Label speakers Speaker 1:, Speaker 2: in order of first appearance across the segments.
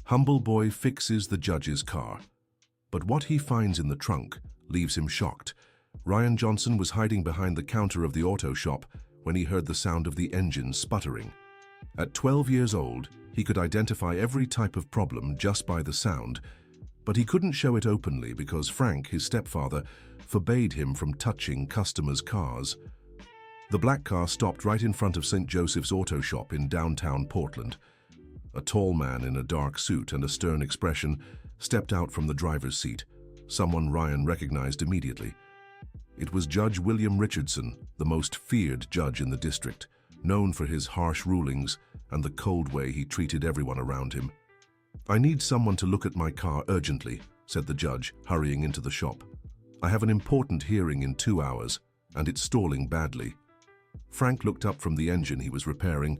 Speaker 1: Humble boy fixes the judge's car. But what he finds in the trunk leaves him shocked. Ryan Johnson was hiding behind the counter of the auto shop when he heard the sound of the engine sputtering. At 12 years old, he could identify every type of problem just by the sound, but he couldn't show it openly because Frank, his stepfather, forbade him from touching customers' cars. The black car stopped right in front of St. Joseph's Auto Shop in downtown Portland. A tall man in a dark suit and a stern expression stepped out from the driver's seat, someone Ryan recognized immediately. It was Judge William Richardson, the most feared judge in the district, known for his harsh rulings and the cold way he treated everyone around him. "I need someone to look at my car urgently," said the judge, hurrying into the shop. "I have an important hearing in 2 hours, and it's stalling badly." Frank looked up from the engine he was repairing,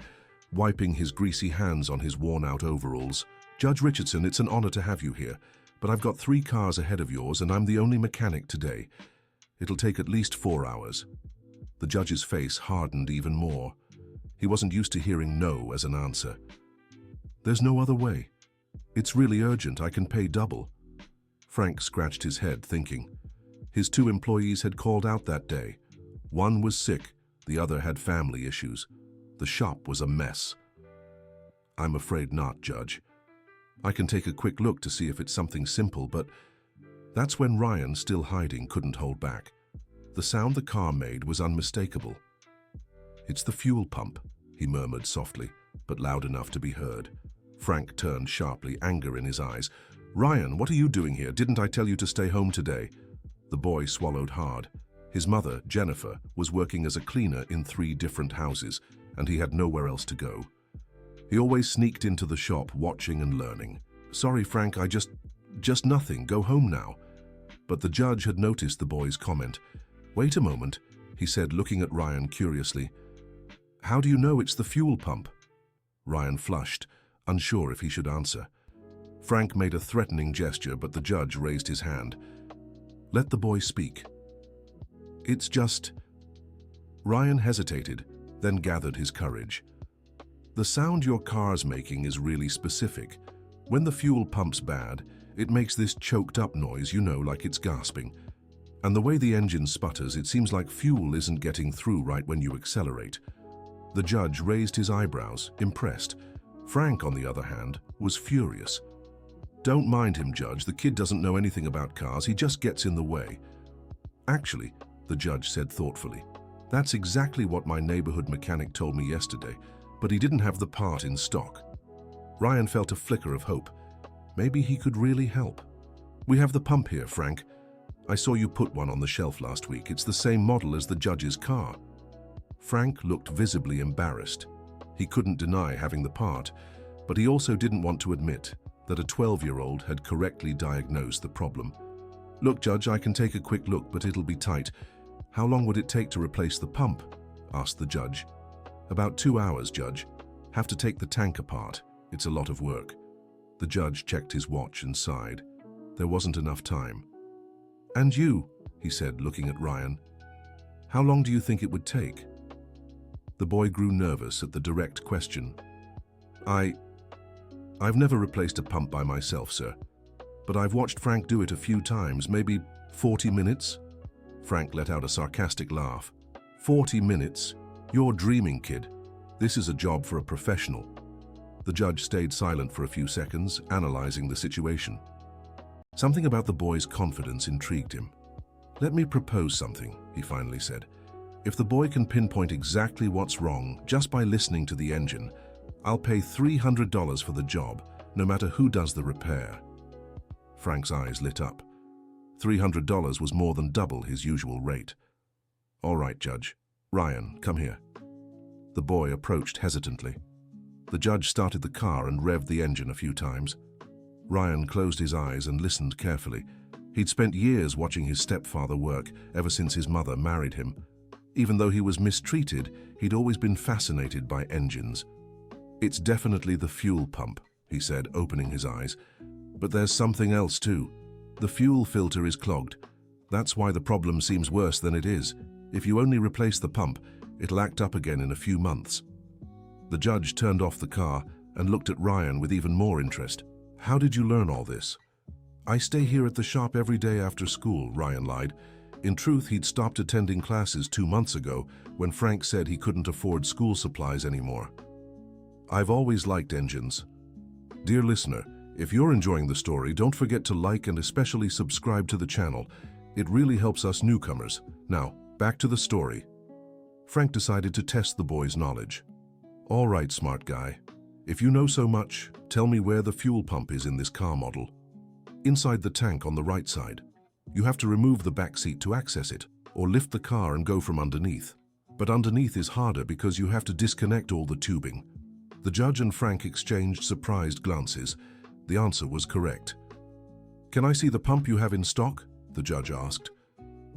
Speaker 1: wiping his greasy hands on his worn-out overalls. "Judge Richardson, it's an honor to have you here, but I've got 3 cars ahead of yours and I'm the only mechanic today. It'll take at least 4 hours. The judge's face hardened even more. He wasn't used to hearing no as an answer. "There's no other way. It's really urgent. I can pay double." Frank scratched his head, thinking. His 2 employees had called out that day. One was sick, the other had family issues. The shop was a mess. "I'm afraid not, Judge. I can take a quick look to see if it's something simple, but..." That's when Ryan, still hiding, couldn't hold back. The sound the car made was unmistakable. "It's the fuel pump," he murmured softly, but loud enough to be heard. Frank turned sharply, anger in his eyes. "Ryan, what are you doing here? Didn't I tell you to stay home today?" The boy swallowed hard. His mother, Jennifer, was working as a cleaner in 3 different houses, and he had nowhere else to go. He always sneaked into the shop, watching and learning. "Sorry, Frank, I just nothing. Go home now." But the judge had noticed the boy's comment. "Wait a moment," he said, looking at Ryan curiously. "How do you know it's the fuel pump?" Ryan flushed, unsure if he should answer. Frank made a threatening gesture, but the judge raised his hand. "Let the boy speak." "It's just..." Ryan hesitated, then gathered his courage. "The sound your car's making is really specific. When the fuel pump's bad, it makes this choked-up noise, you know, like it's gasping. And the way the engine sputters, it seems like fuel isn't getting through right when you accelerate." The judge raised his eyebrows, impressed. Frank, on the other hand, was furious. "Don't mind him, Judge. The kid doesn't know anything about cars. He just gets in the way." "Actually," the judge said thoughtfully, "that's exactly what my neighborhood mechanic told me yesterday, but he didn't have the part in stock." Ryan felt a flicker of hope. Maybe he could really help. "We have the pump here, Frank. I saw you put one on the shelf last week. It's the same model as the judge's car." Frank looked visibly embarrassed. He couldn't deny having the part, but he also didn't want to admit that a 12-year-old had correctly diagnosed the problem. "Look, Judge, I can take a quick look, but it'll be tight. How long would it take to replace the pump?" asked the judge. "About 2 hours, Judge. Have to take the tank apart. It's a lot of work." The judge checked his watch and sighed. There wasn't enough time. "And you," he said, looking at Ryan. "How long do you think it would take?" The boy grew nervous at the direct question. I've never replaced a pump by myself, sir. But I've watched Frank do it a few times, maybe 40 minutes? Frank let out a sarcastic laugh. 40 minutes? You're dreaming, kid. This is a job for a professional." The judge stayed silent for a few seconds, analyzing the situation. Something about the boy's confidence intrigued him. "Let me propose something," he finally said. "If the boy can pinpoint exactly what's wrong just by listening to the engine, I'll pay $300 for the job, no matter who does the repair." Frank's eyes lit up. $300 was more than double his usual rate. "All right, Judge. Ryan, come here." The boy approached hesitantly. The judge started the car and revved the engine a few times. Ryan closed his eyes and listened carefully. He'd spent years watching his stepfather work ever since his mother married him. Even though he was mistreated, he'd always been fascinated by engines. "It's definitely the fuel pump," he said, opening his eyes. "But there's something else too. The fuel filter is clogged. That's why the problem seems worse than it is. If you only replace the pump, it'll act up again in a few months." The judge turned off the car and looked at Ryan with even more interest. How did you learn all this? I stay here at the shop every day after school, Ryan lied. In truth, he'd stopped attending classes 2 months ago when Frank said he couldn't afford school supplies anymore. I've always liked engines. Dear listener, if you're enjoying the story, don't forget to like and especially subscribe to the channel. It really helps us newcomers. Now, back to the story. Frank decided to test the boy's knowledge. All right, smart guy. If you know so much, tell me where the fuel pump is in this car model. Inside the tank on the right side. You have to remove the back seat to access it, or lift the car and go from underneath. But underneath is harder because you have to disconnect all the tubing. The judge and Frank exchanged surprised glances. The answer was correct. Can I see the pump you have in stock? The judge asked.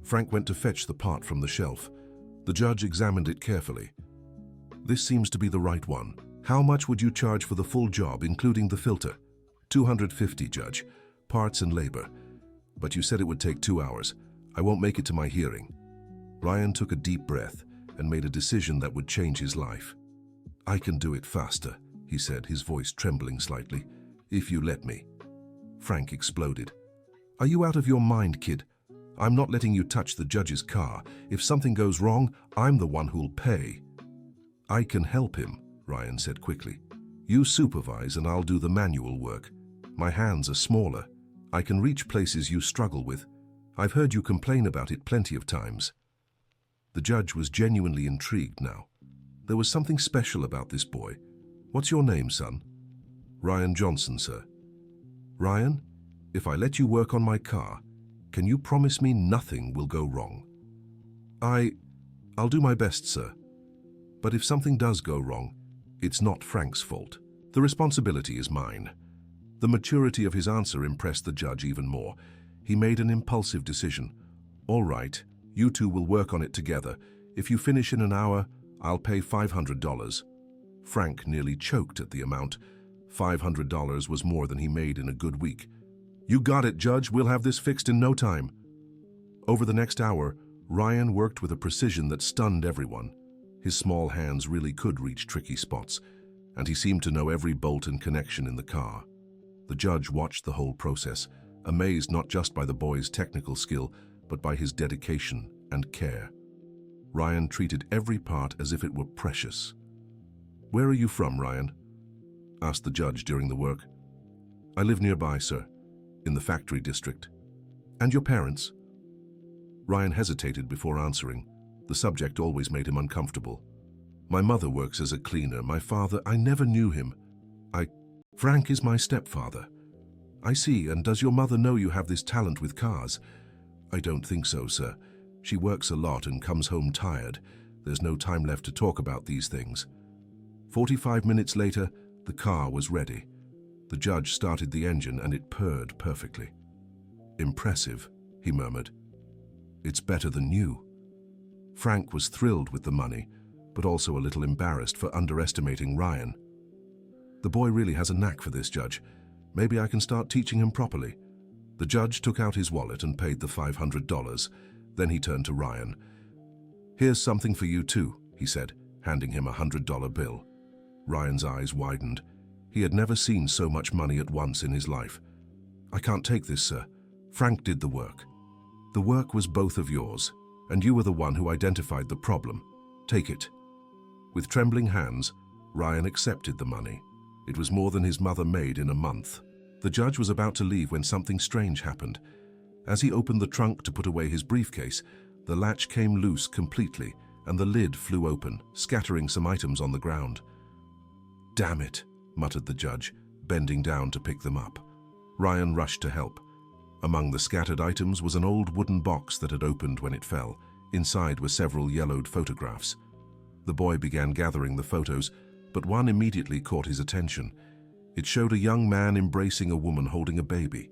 Speaker 1: Frank went to fetch the part from the shelf. The judge examined it carefully. This seems to be the right one. How much would you charge for the full job, including the filter? $250, Judge. Parts and labor. But you said it would take 2 hours. I won't make it to my hearing. Ryan took a deep breath and made a decision that would change his life. I can do it faster, he said, his voice trembling slightly. If you let me. Frank exploded. Are you out of your mind, kid? I'm not letting you touch the judge's car. If something goes wrong, I'm the one who'll pay. I can help him, Ryan said quickly. You supervise and I'll do the manual work. My hands are smaller. I can reach places you struggle with. I've heard you complain about it plenty of times. The judge was genuinely intrigued now. There was something special about this boy. What's your name, son? Ryan Johnson, sir. Ryan, if I let you work on my car, can you promise me nothing will go wrong? I'll do my best, sir. But if something does go wrong, it's not Frank's fault. The responsibility is mine. The maturity of his answer impressed the judge even more. He made an impulsive decision. All right, you two will work on it together. If you finish in an hour, I'll pay $500. Frank nearly choked at the amount. $500 was more than he made in a good week. You got it, Judge. We'll have this fixed in no time. Over the next hour, Ryan worked with a precision that stunned everyone. His small hands really could reach tricky spots, and he seemed to know every bolt and connection in the car. The judge watched the whole process, amazed not just by the boy's technical skill, but by his dedication and care. Ryan treated every part as if it were precious. Where are you from, Ryan? Asked the judge during the work. I live nearby, sir, in the factory district. And your parents? Ryan hesitated before answering. The subject always made him uncomfortable. My mother works as a cleaner. My father, I never knew him. Frank is my stepfather. I see, and does your mother know you have this talent with cars? I don't think so, sir. She works a lot and comes home tired. There's no time left to talk about these things. 45 minutes later, the car was ready. The judge started the engine and it purred perfectly. Impressive, he murmured. It's better than new. Frank was thrilled with the money, but also a little embarrassed for underestimating Ryan. The boy really has a knack for this, Judge. Maybe I can start teaching him properly. The judge took out his wallet and paid the $500. Then he turned to Ryan. Here's something for you too, he said, handing him a $100 bill. Ryan's eyes widened. He had never seen so much money at once in his life. I can't take this, sir. Frank did the work. The work was both of yours, and you were the one who identified the problem. Take it. With trembling hands, Ryan accepted the money. It was more than his mother made in a month. The judge was about to leave when something strange happened. As he opened the trunk to put away his briefcase, the latch came loose completely, and the lid flew open, scattering some items on the ground. Damn it, muttered the judge, bending down to pick them up. Ryan rushed to help. Among the scattered items was an old wooden box that had opened when it fell. Inside were several yellowed photographs. The boy began gathering the photos, but one immediately caught his attention. It showed a young man embracing a woman holding a baby.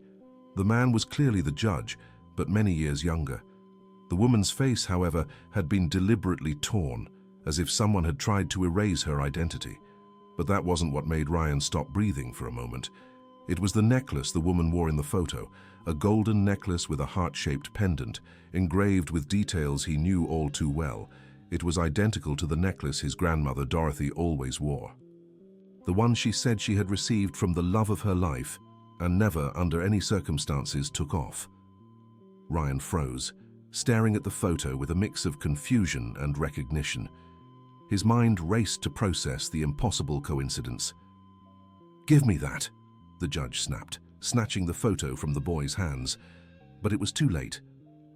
Speaker 1: The man was clearly the judge, but many years younger. The woman's face, however, had been deliberately torn, as if someone had tried to erase her identity. But that wasn't what made Ryan stop breathing for a moment. It was the necklace the woman wore in the photo, a golden necklace with a heart-shaped pendant, engraved with details he knew all too well. It was identical to the necklace his grandmother Dorothy always wore. The one she said she had received from the love of her life, and never, under any circumstances, took off. Ryan froze, staring at the photo with a mix of confusion and recognition. His mind raced to process the impossible coincidence. "Give me that," the judge snapped, snatching the photo from the boy's hands. But it was too late.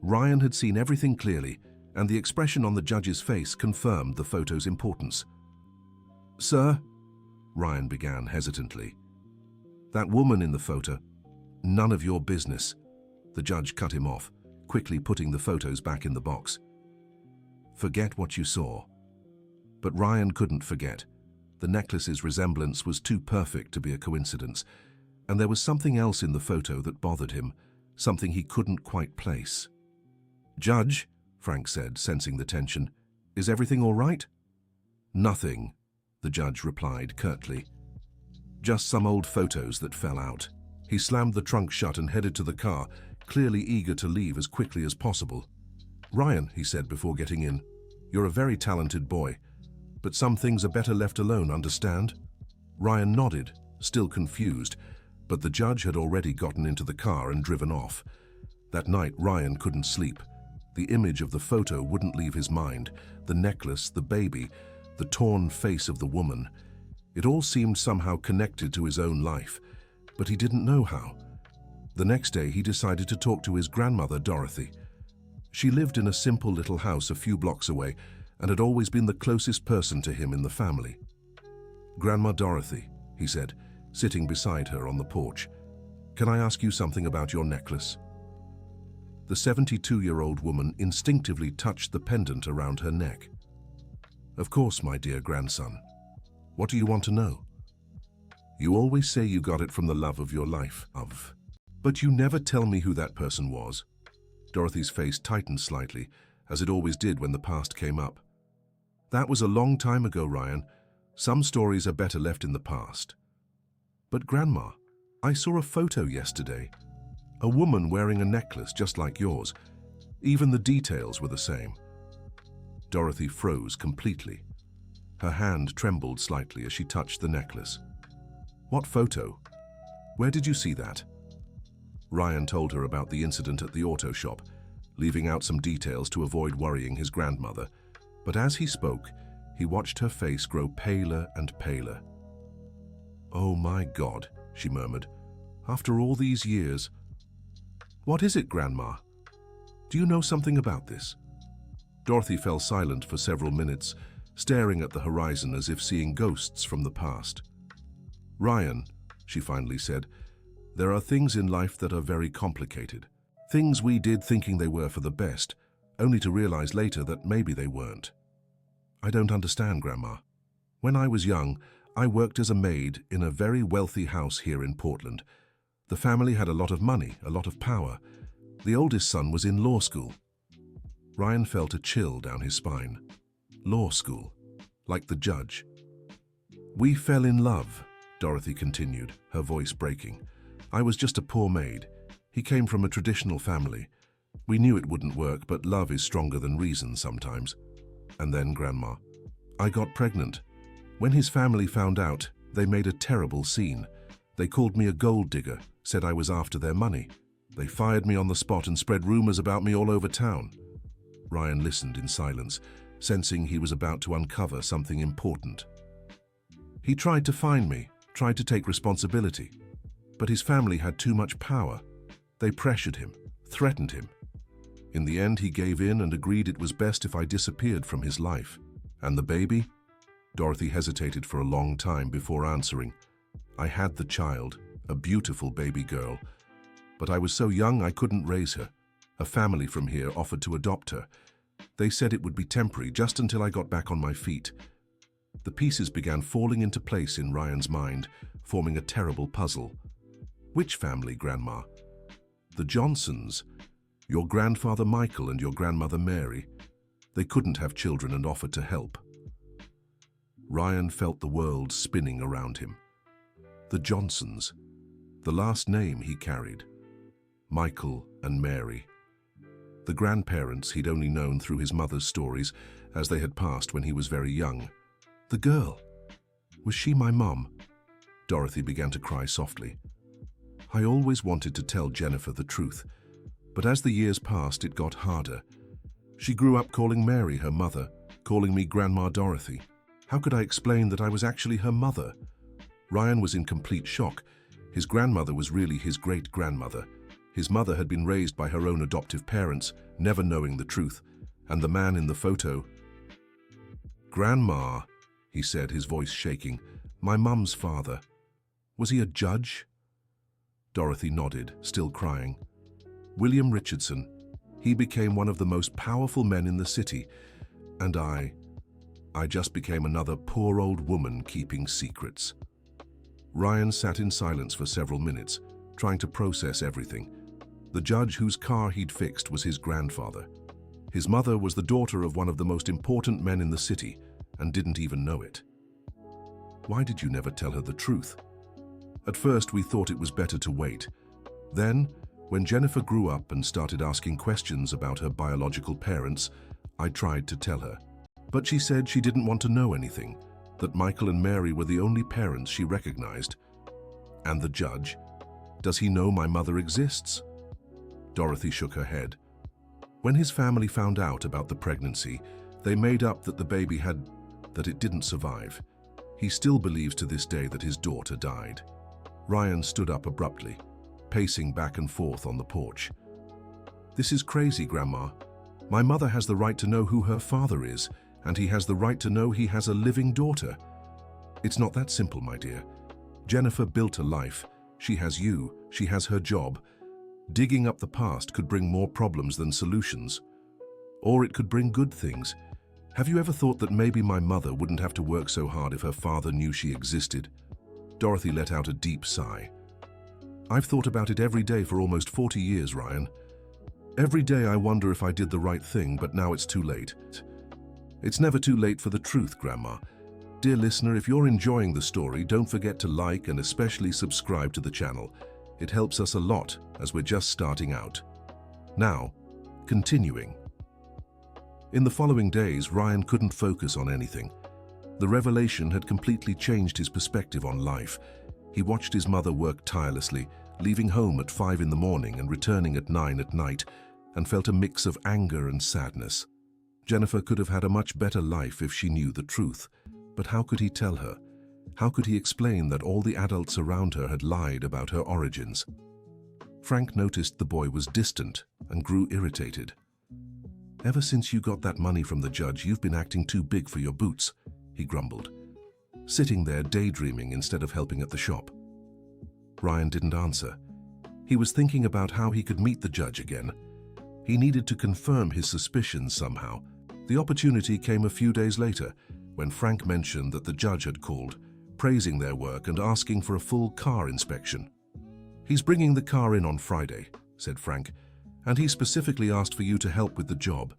Speaker 1: Ryan had seen everything clearly, and the expression on the judge's face confirmed the photo's importance. "Sir," Ryan began hesitantly. "That woman in the photo, none of your business." The judge cut him off, quickly putting the photos back in the box. "Forget what you saw." But Ryan couldn't forget. The necklace's resemblance was too perfect to be a coincidence, and there was something else in the photo that bothered him, something he couldn't quite place. "Judge," Frank said, sensing the tension, "is everything all right?" "Nothing," the judge replied curtly. "Just some old photos that fell out." He slammed the trunk shut and headed to the car, clearly eager to leave as quickly as possible. "Ryan," he said before getting in, "you're a very talented boy, but some things are better left alone, understand?" Ryan nodded, still confused, but the judge had already gotten into the car and driven off. That night, Ryan couldn't sleep. The image of the photo wouldn't leave his mind. The necklace, the baby, the torn face of the woman. It all seemed somehow connected to his own life, but he didn't know how. The next day, he decided to talk to his grandmother, Dorothy. She lived in a simple little house a few blocks away and had always been the closest person to him in the family. "Grandma Dorothy," he said, sitting beside her on the porch, "can I ask you something about your necklace?" The 72-year-old woman instinctively touched the pendant around her neck. "Of course, my dear grandson. What do you want to know?" "You always say you got it from the love of your life, but you never tell me who that person was." Dorothy's face tightened slightly, as it always did when the past came up. "That was a long time ago, Ryan. Some stories are better left in the past." "But Grandma, I saw a photo yesterday. A woman wearing a necklace just like yours. Even the details were the same." Dorothy froze completely. Her hand trembled slightly as she touched the necklace. "What photo? Where did you see that?" Ryan told her about the incident at the auto shop, leaving out some details to avoid worrying his grandmother. But as he spoke, he watched her face grow paler and paler. "Oh my God," she murmured. "After all these years." "What is it, Grandma? Do you know something about this?" Dorothy fell silent for several minutes, staring at the horizon as if seeing ghosts from the past. "Ryan," she finally said, "there are things in life that are very complicated. Things we did thinking they were for the best, only to realize later that maybe they weren't." "I don't understand, Grandma. When I was young, I worked as a maid in a very wealthy house here in Portland. The family had a lot of money, a lot of power. The oldest son was in law school." Ryan felt a chill down his spine. Law school, like the judge. "We fell in love," Dorothy continued, her voice breaking. "I was just a poor maid. He came from a traditional family. We knew it wouldn't work, but love is stronger than reason sometimes. And then, Grandma, I got pregnant. When his family found out, they made a terrible scene. They called me a gold digger, said I was after their money. They fired me on the spot and spread rumors about me all over town." Ryan listened in silence, sensing he was about to uncover something important. "He tried to find me, tried to take responsibility. But his family had too much power. They pressured him, threatened him. In the end, he gave in and agreed it was best if I disappeared from his life. And the baby?" Dorothy hesitated for a long time before answering. "I had the child, a beautiful baby girl. But I was so young I couldn't raise her. A family from here offered to adopt her. They said it would be temporary, just until I got back on my feet." The pieces began falling into place in Ryan's mind, forming a terrible puzzle. "Which family, Grandma?" "The Johnsons. Your grandfather Michael and your grandmother Mary. They couldn't have children and offered to help." Ryan felt the world spinning around him. The Johnsons, the last name he carried. Michael and Mary. The grandparents he'd only known through his mother's stories, as they had passed when he was very young. The girl. Was she my mum? Dorothy began to cry softly. I always wanted to tell Jennifer the truth, but as the years passed, it got harder. She grew up calling Mary her mother, calling me Grandma Dorothy. How could I explain that I was actually her mother? Ryan was in complete shock. His grandmother was really his great-grandmother. His mother had been raised by her own adoptive parents, never knowing the truth. And the man in the photo... "Grandma," he said, his voice shaking. "My mum's father. Was he a judge?" Dorothy nodded, still crying. "William Richardson. He became one of the most powerful men in the city. And I just became another poor old woman keeping secrets." Ryan sat in silence for several minutes, trying to process everything. The judge whose car he'd fixed was his grandfather. His mother was the daughter of one of the most important men in the city and didn't even know it. Why did you never tell her the truth? At first, we thought it was better to wait. Then, when Jennifer grew up and started asking questions about her biological parents, I tried to tell her. But she said she didn't want to know anything, that Michael and Mary were the only parents she recognized. And the judge? Does he know my mother exists? Dorothy shook her head. When his family found out about the pregnancy, they made up that that it didn't survive. He still believes to this day that his daughter died. Ryan stood up abruptly, pacing back and forth on the porch. "This is crazy, Grandma. My mother has the right to know who her father is, and he has the right to know he has a living daughter. It's not that simple, my dear. Jennifer built a life. She has you. She has her job. Digging up the past could bring more problems than solutions. Or it could bring good things. Have you ever thought that maybe my mother wouldn't have to work so hard if her father knew she existed?" Dorothy let out a deep sigh. "I've thought about it every day for almost 40 years, Ryan. Every day I wonder if I did the right thing, but now it's too late." "It's never too late for the truth, Grandma. Dear listener, if you're enjoying the story, don't forget to like and especially subscribe to the channel. It helps us a lot as we're just starting out. Now, continuing. In the following days, Ryan couldn't focus on anything. The revelation had completely changed his perspective on life. He watched his mother work tirelessly, leaving home at 5 in the morning and returning at 9 at night, and felt a mix of anger and sadness. Jennifer could have had a much better life if she knew the truth, but how could he tell her? How could he explain that all the adults around her had lied about her origins? Frank noticed the boy was distant and grew irritated. "Ever since you got that money from the judge, you've been acting too big for your boots," he grumbled, sitting there daydreaming instead of helping at the shop. Ryan didn't answer. He was thinking about how he could meet the judge again. He needed to confirm his suspicions somehow. The opportunity came a few days later, when Frank mentioned that the judge had called, praising their work and asking for a full car inspection. "He's bringing the car in on Friday," said Frank, "and he specifically asked for you to help with the job.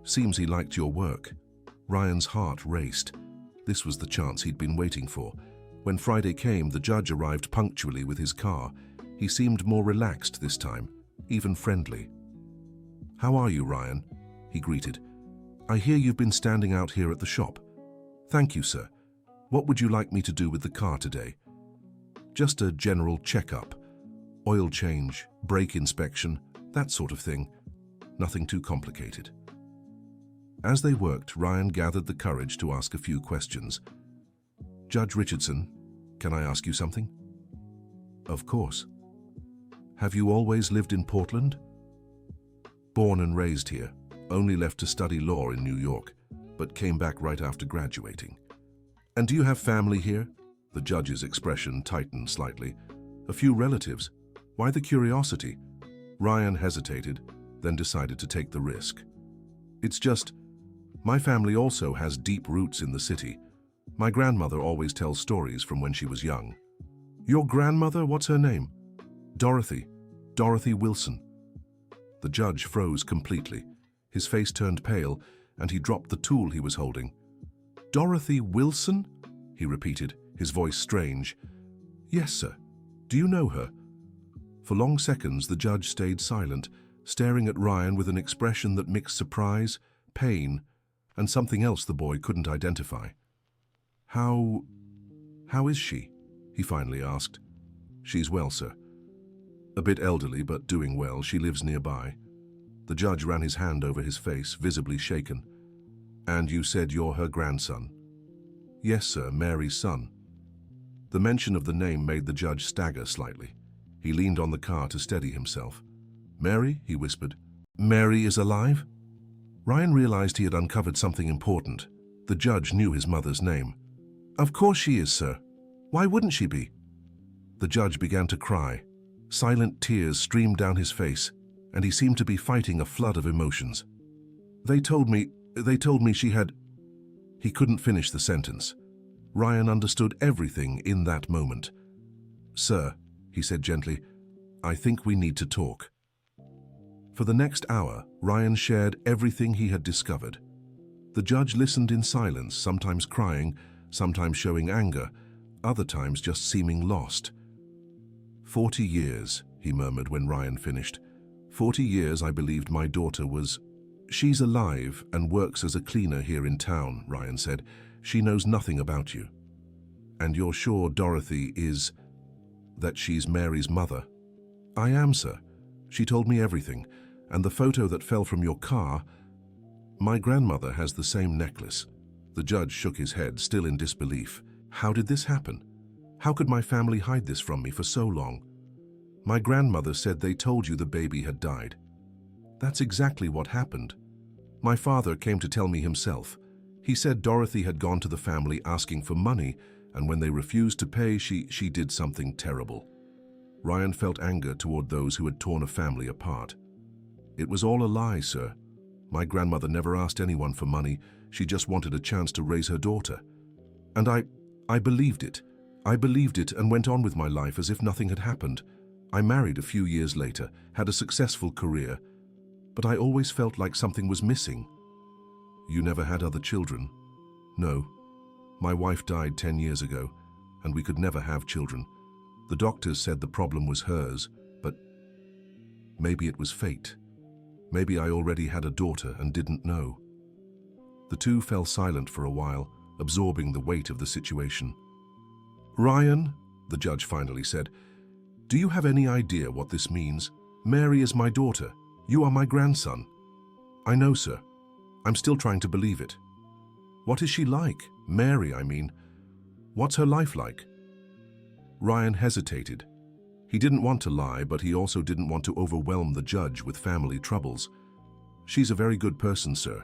Speaker 1: Seems he liked your work." Ryan's heart raced. This was the chance he'd been waiting for. When Friday came, the judge arrived punctually with his car. He seemed more relaxed this time, even friendly. "How are you, Ryan?" he greeted. "I hear you've been standing out here at the shop." "Thank you, sir. What would you like me to do with the car today?" "Just a general checkup. Oil change, brake inspection, that sort of thing. Nothing too complicated." As they worked, Ryan gathered the courage to ask a few questions. "Judge Richardson, can I ask you something?" "Of course." "Have you always lived in Portland?" "Born and raised here, only left to study law in New York, but came back right after graduating." "And do you have family here?" The judge's expression tightened slightly. "A few relatives. Why the curiosity?" Ryan hesitated, then decided to take the risk. "It's just, my family also has deep roots in the city. My grandmother always tells stories from when she was young." "Your grandmother? What's her name?" "Dorothy. Dorothy Wilson." The judge froze completely. His face turned pale, and he dropped the tool he was holding. "Dorothy Wilson?" he repeated, his voice strange. "Yes, sir. Do you know her?" For long seconds, the judge stayed silent, staring at Ryan with an expression that mixed surprise, pain, and something else the boy couldn't identify. How is she?" he finally asked. "She's well, sir. A bit elderly, but doing well. She lives nearby. The judge ran his hand over his face, visibly shaken. And you said you're her grandson? Yes, sir, Mary's son. The mention of the name made the judge stagger slightly. He leaned on the car to steady himself. Mary, he whispered. Mary is alive? Ryan realized he had uncovered something important. The judge knew his mother's name. Of course she is, sir. Why wouldn't she be? The judge began to cry. Silent tears streamed down his face, and he seemed to be fighting a flood of emotions. They told me she had... He couldn't finish the sentence. Ryan understood everything in that moment. Sir, he said gently, I think we need to talk. For the next hour, Ryan shared everything he had discovered. The judge listened in silence, sometimes crying, sometimes showing anger, other times just seeming lost. 40 years, he murmured when Ryan finished. 40 years I believed my daughter was... She's alive and works as a cleaner here in town, Ryan said. She knows nothing about you. And you're sure Dorothy is... that she's Mary's mother? I am, sir. She told me everything. And the photo that fell from your car... My grandmother has the same necklace. The judge shook his head, still in disbelief. How did this happen? How could my family hide this from me for so long? My grandmother said they told you the baby had died. That's exactly what happened. My father came to tell me himself. He said Dorothy had gone to the family asking for money, and when they refused to pay, she did something terrible. Ryan felt anger toward those who had torn a family apart. It was all a lie, sir. My grandmother never asked anyone for money. She just wanted a chance to raise her daughter. And I believed it. I believed it and went on with my life as if nothing had happened. I married a few years later, had a successful career, but I always felt like something was missing. You never had other children? No. My wife died 10 years ago, and we could never have children. The doctors said the problem was hers, but maybe it was fate. Maybe I already had a daughter and didn't know. The two fell silent for a while, absorbing the weight of the situation. Ryan, the judge finally said, do you have any idea what this means? Mary is my daughter. You are my grandson. I know, sir. I'm still trying to believe it. What is she like? Mary, I mean. What's her life like? Ryan hesitated. He didn't want to lie, but he also didn't want to overwhelm the judge with family troubles. She's a very good person, sir.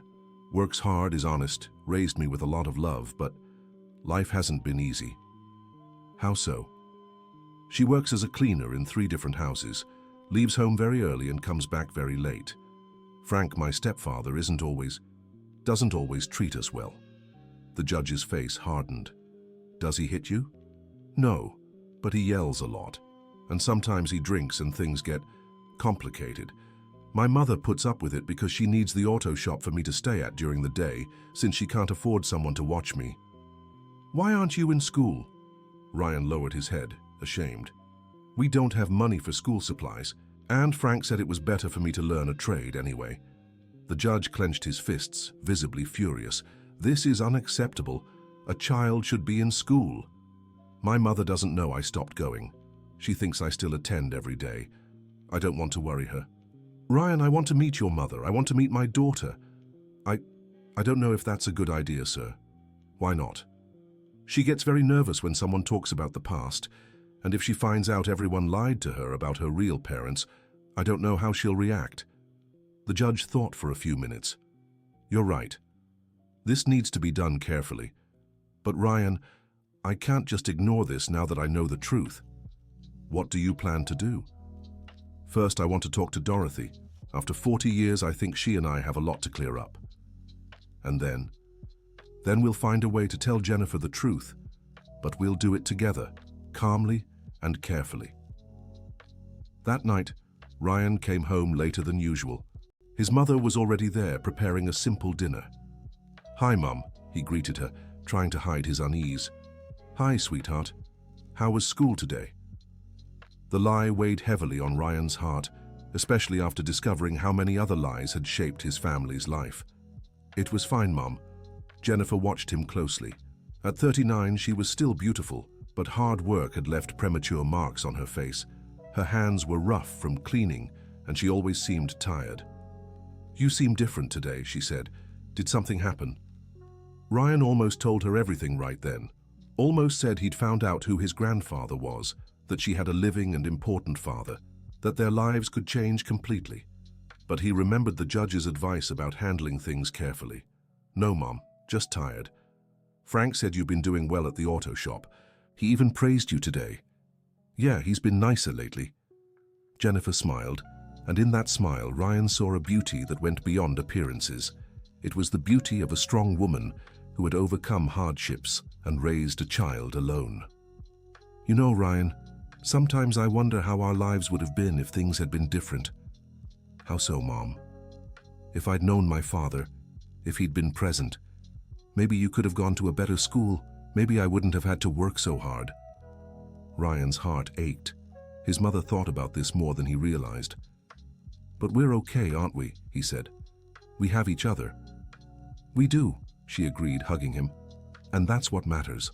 Speaker 1: Works hard, is honest, raised me with a lot of love, but life hasn't been easy. How so? She works as a cleaner in 3 different houses, leaves home very early and comes back very late. Frank, my stepfather, doesn't always treat us well. The judge's face hardened. Does he hit you? No, but he yells a lot. And sometimes he drinks and things get complicated. My mother puts up with it because she needs the auto shop for me to stay at during the day, since she can't afford someone to watch me. Why aren't you in school? Ryan lowered his head, ashamed. We don't have money for school supplies, and Frank said it was better for me to learn a trade anyway. The judge clenched his fists, visibly furious. This is unacceptable. A child should be in school. My mother doesn't know I stopped going. She thinks I still attend every day. I don't want to worry her. Ryan, I want to meet your mother. I want to meet my daughter. I don't know if that's a good idea, sir. Why not? She gets very nervous when someone talks about the past, and if she finds out everyone lied to her about her real parents, I don't know how she'll react. The judge thought for a few minutes. You're right. This needs to be done carefully. But Ryan, I can't just ignore this now that I know the truth. What do you plan to do? First, I want to talk to Dorothy. After 40 years, I think she and I have a lot to clear up. And then we'll find a way to tell Jennifer the truth, but we'll do it together, calmly and carefully. That night, Ryan came home later than usual. His mother was already there, preparing a simple dinner. Hi, Mum, he greeted her, trying to hide his unease. Hi, sweetheart. How was school today? The lie weighed heavily on Ryan's heart, especially after discovering how many other lies had shaped his family's life. It was fine, Mum. Jennifer watched him closely. At 39, she was still beautiful, but hard work had left premature marks on her face. Her hands were rough from cleaning, and she always seemed tired. "You seem different today," she said. "Did something happen?" Ryan almost told her everything right then. Almost said he'd found out who his grandfather was, that she had a living and important father, that their lives could change completely. But he remembered the judge's advice about handling things carefully. "No, Mom, just tired. Frank said you've been doing well at the auto shop. He even praised you today." "Yeah, he's been nicer lately." Jennifer smiled, and in that smile Ryan saw a beauty that went beyond appearances. It was the beauty of a strong woman who had overcome hardships and raised a child alone. "You know, Ryan, sometimes I wonder how our lives would have been if things had been different." "How so, Mom?" "If I'd known my father, if he'd been present, maybe you could have gone to a better school, maybe I wouldn't have had to work so hard." Ryan's heart ached. His mother thought about this more than he realized. "But we're okay, aren't we?" he said. "We have each other." "We do," she agreed, hugging him. "And that's what matters."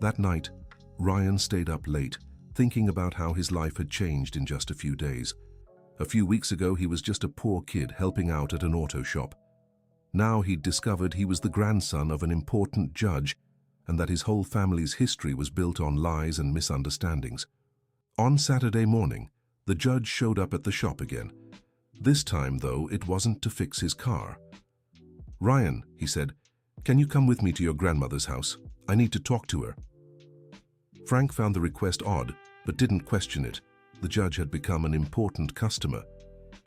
Speaker 1: That night, Ryan stayed up late, thinking about how his life had changed in just a few days. A few weeks ago, he was just a poor kid helping out at an auto shop. Now he'd discovered he was the grandson of an important judge, and that his whole family's history was built on lies and misunderstandings. On Saturday morning, the judge showed up at the shop again. This time, though, it wasn't to fix his car. "Ryan," he said, "can you come with me to your grandmother's house? I need to talk to her." Frank found the request odd, but didn't question it. The judge had become an important customer.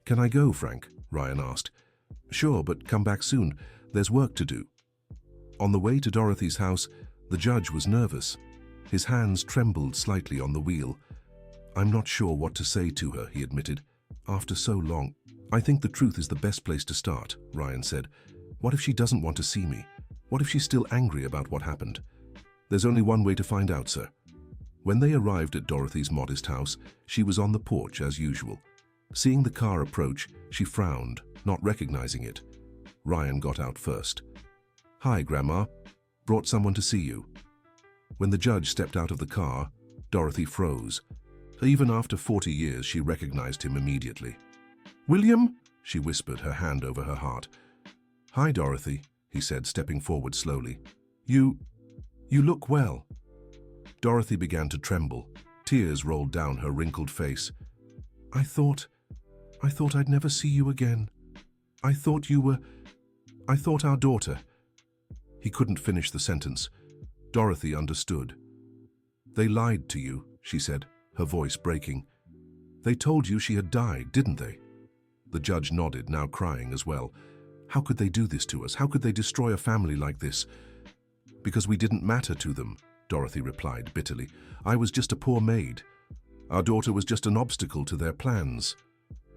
Speaker 1: "Can I go, Frank?" Ryan asked. "Sure, but come back soon. There's work to do." On the way to Dorothy's house, the judge was nervous. His hands trembled slightly on the wheel. "I'm not sure what to say to her," he admitted. "After so long." "I think the truth is the best place to start," Ryan said. "What if she doesn't want to see me? What if she's still angry about what happened?" "There's only one way to find out, sir." When they arrived at Dorothy's modest house, she was on the porch as usual. Seeing the car approach, she frowned, not recognizing it. Ryan got out first. "Hi, Grandma. Brought someone to see you." When the judge stepped out of the car, Dorothy froze. Even after 40 years, she recognized him immediately. "William?" she whispered, her hand over her heart. "Hi, Dorothy," he said, stepping forward slowly. You look well." Dorothy began to tremble. Tears rolled down her wrinkled face. I thought I'd never see you again. I thought our daughter." He couldn't finish the sentence. Dorothy understood. "They lied to you," she said, her voice breaking. "They told you she had died, didn't they?" The judge nodded, now crying as well. "How could they do this to us? How could they destroy a family like this?" "Because we didn't matter to them," Dorothy replied bitterly. "I was just a poor maid. Our daughter was just an obstacle to their plans."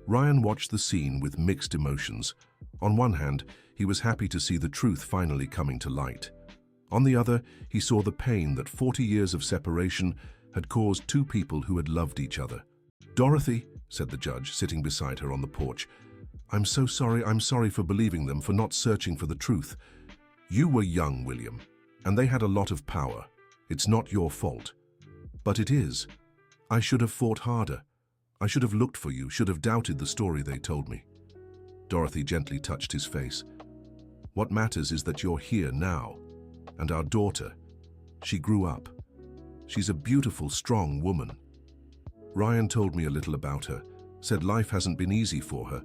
Speaker 1: Ryan watched the scene with mixed emotions. On one hand, he was happy to see the truth finally coming to light. On the other, he saw the pain that 40 years of separation had caused two people who had loved each other. "Dorothy," said the judge, sitting beside her on the porch, I'm sorry for believing them, for not searching for the truth. You were young, William, and they had a lot of power. It's not your fault. But it is. I should have fought harder. I should have looked for you, should have doubted the story they told me." Dorothy gently touched his face. "What matters is that you're here now. And our daughter, she grew up. She's a beautiful, strong woman." Ryan told me a little about her, said life hasn't been easy for her.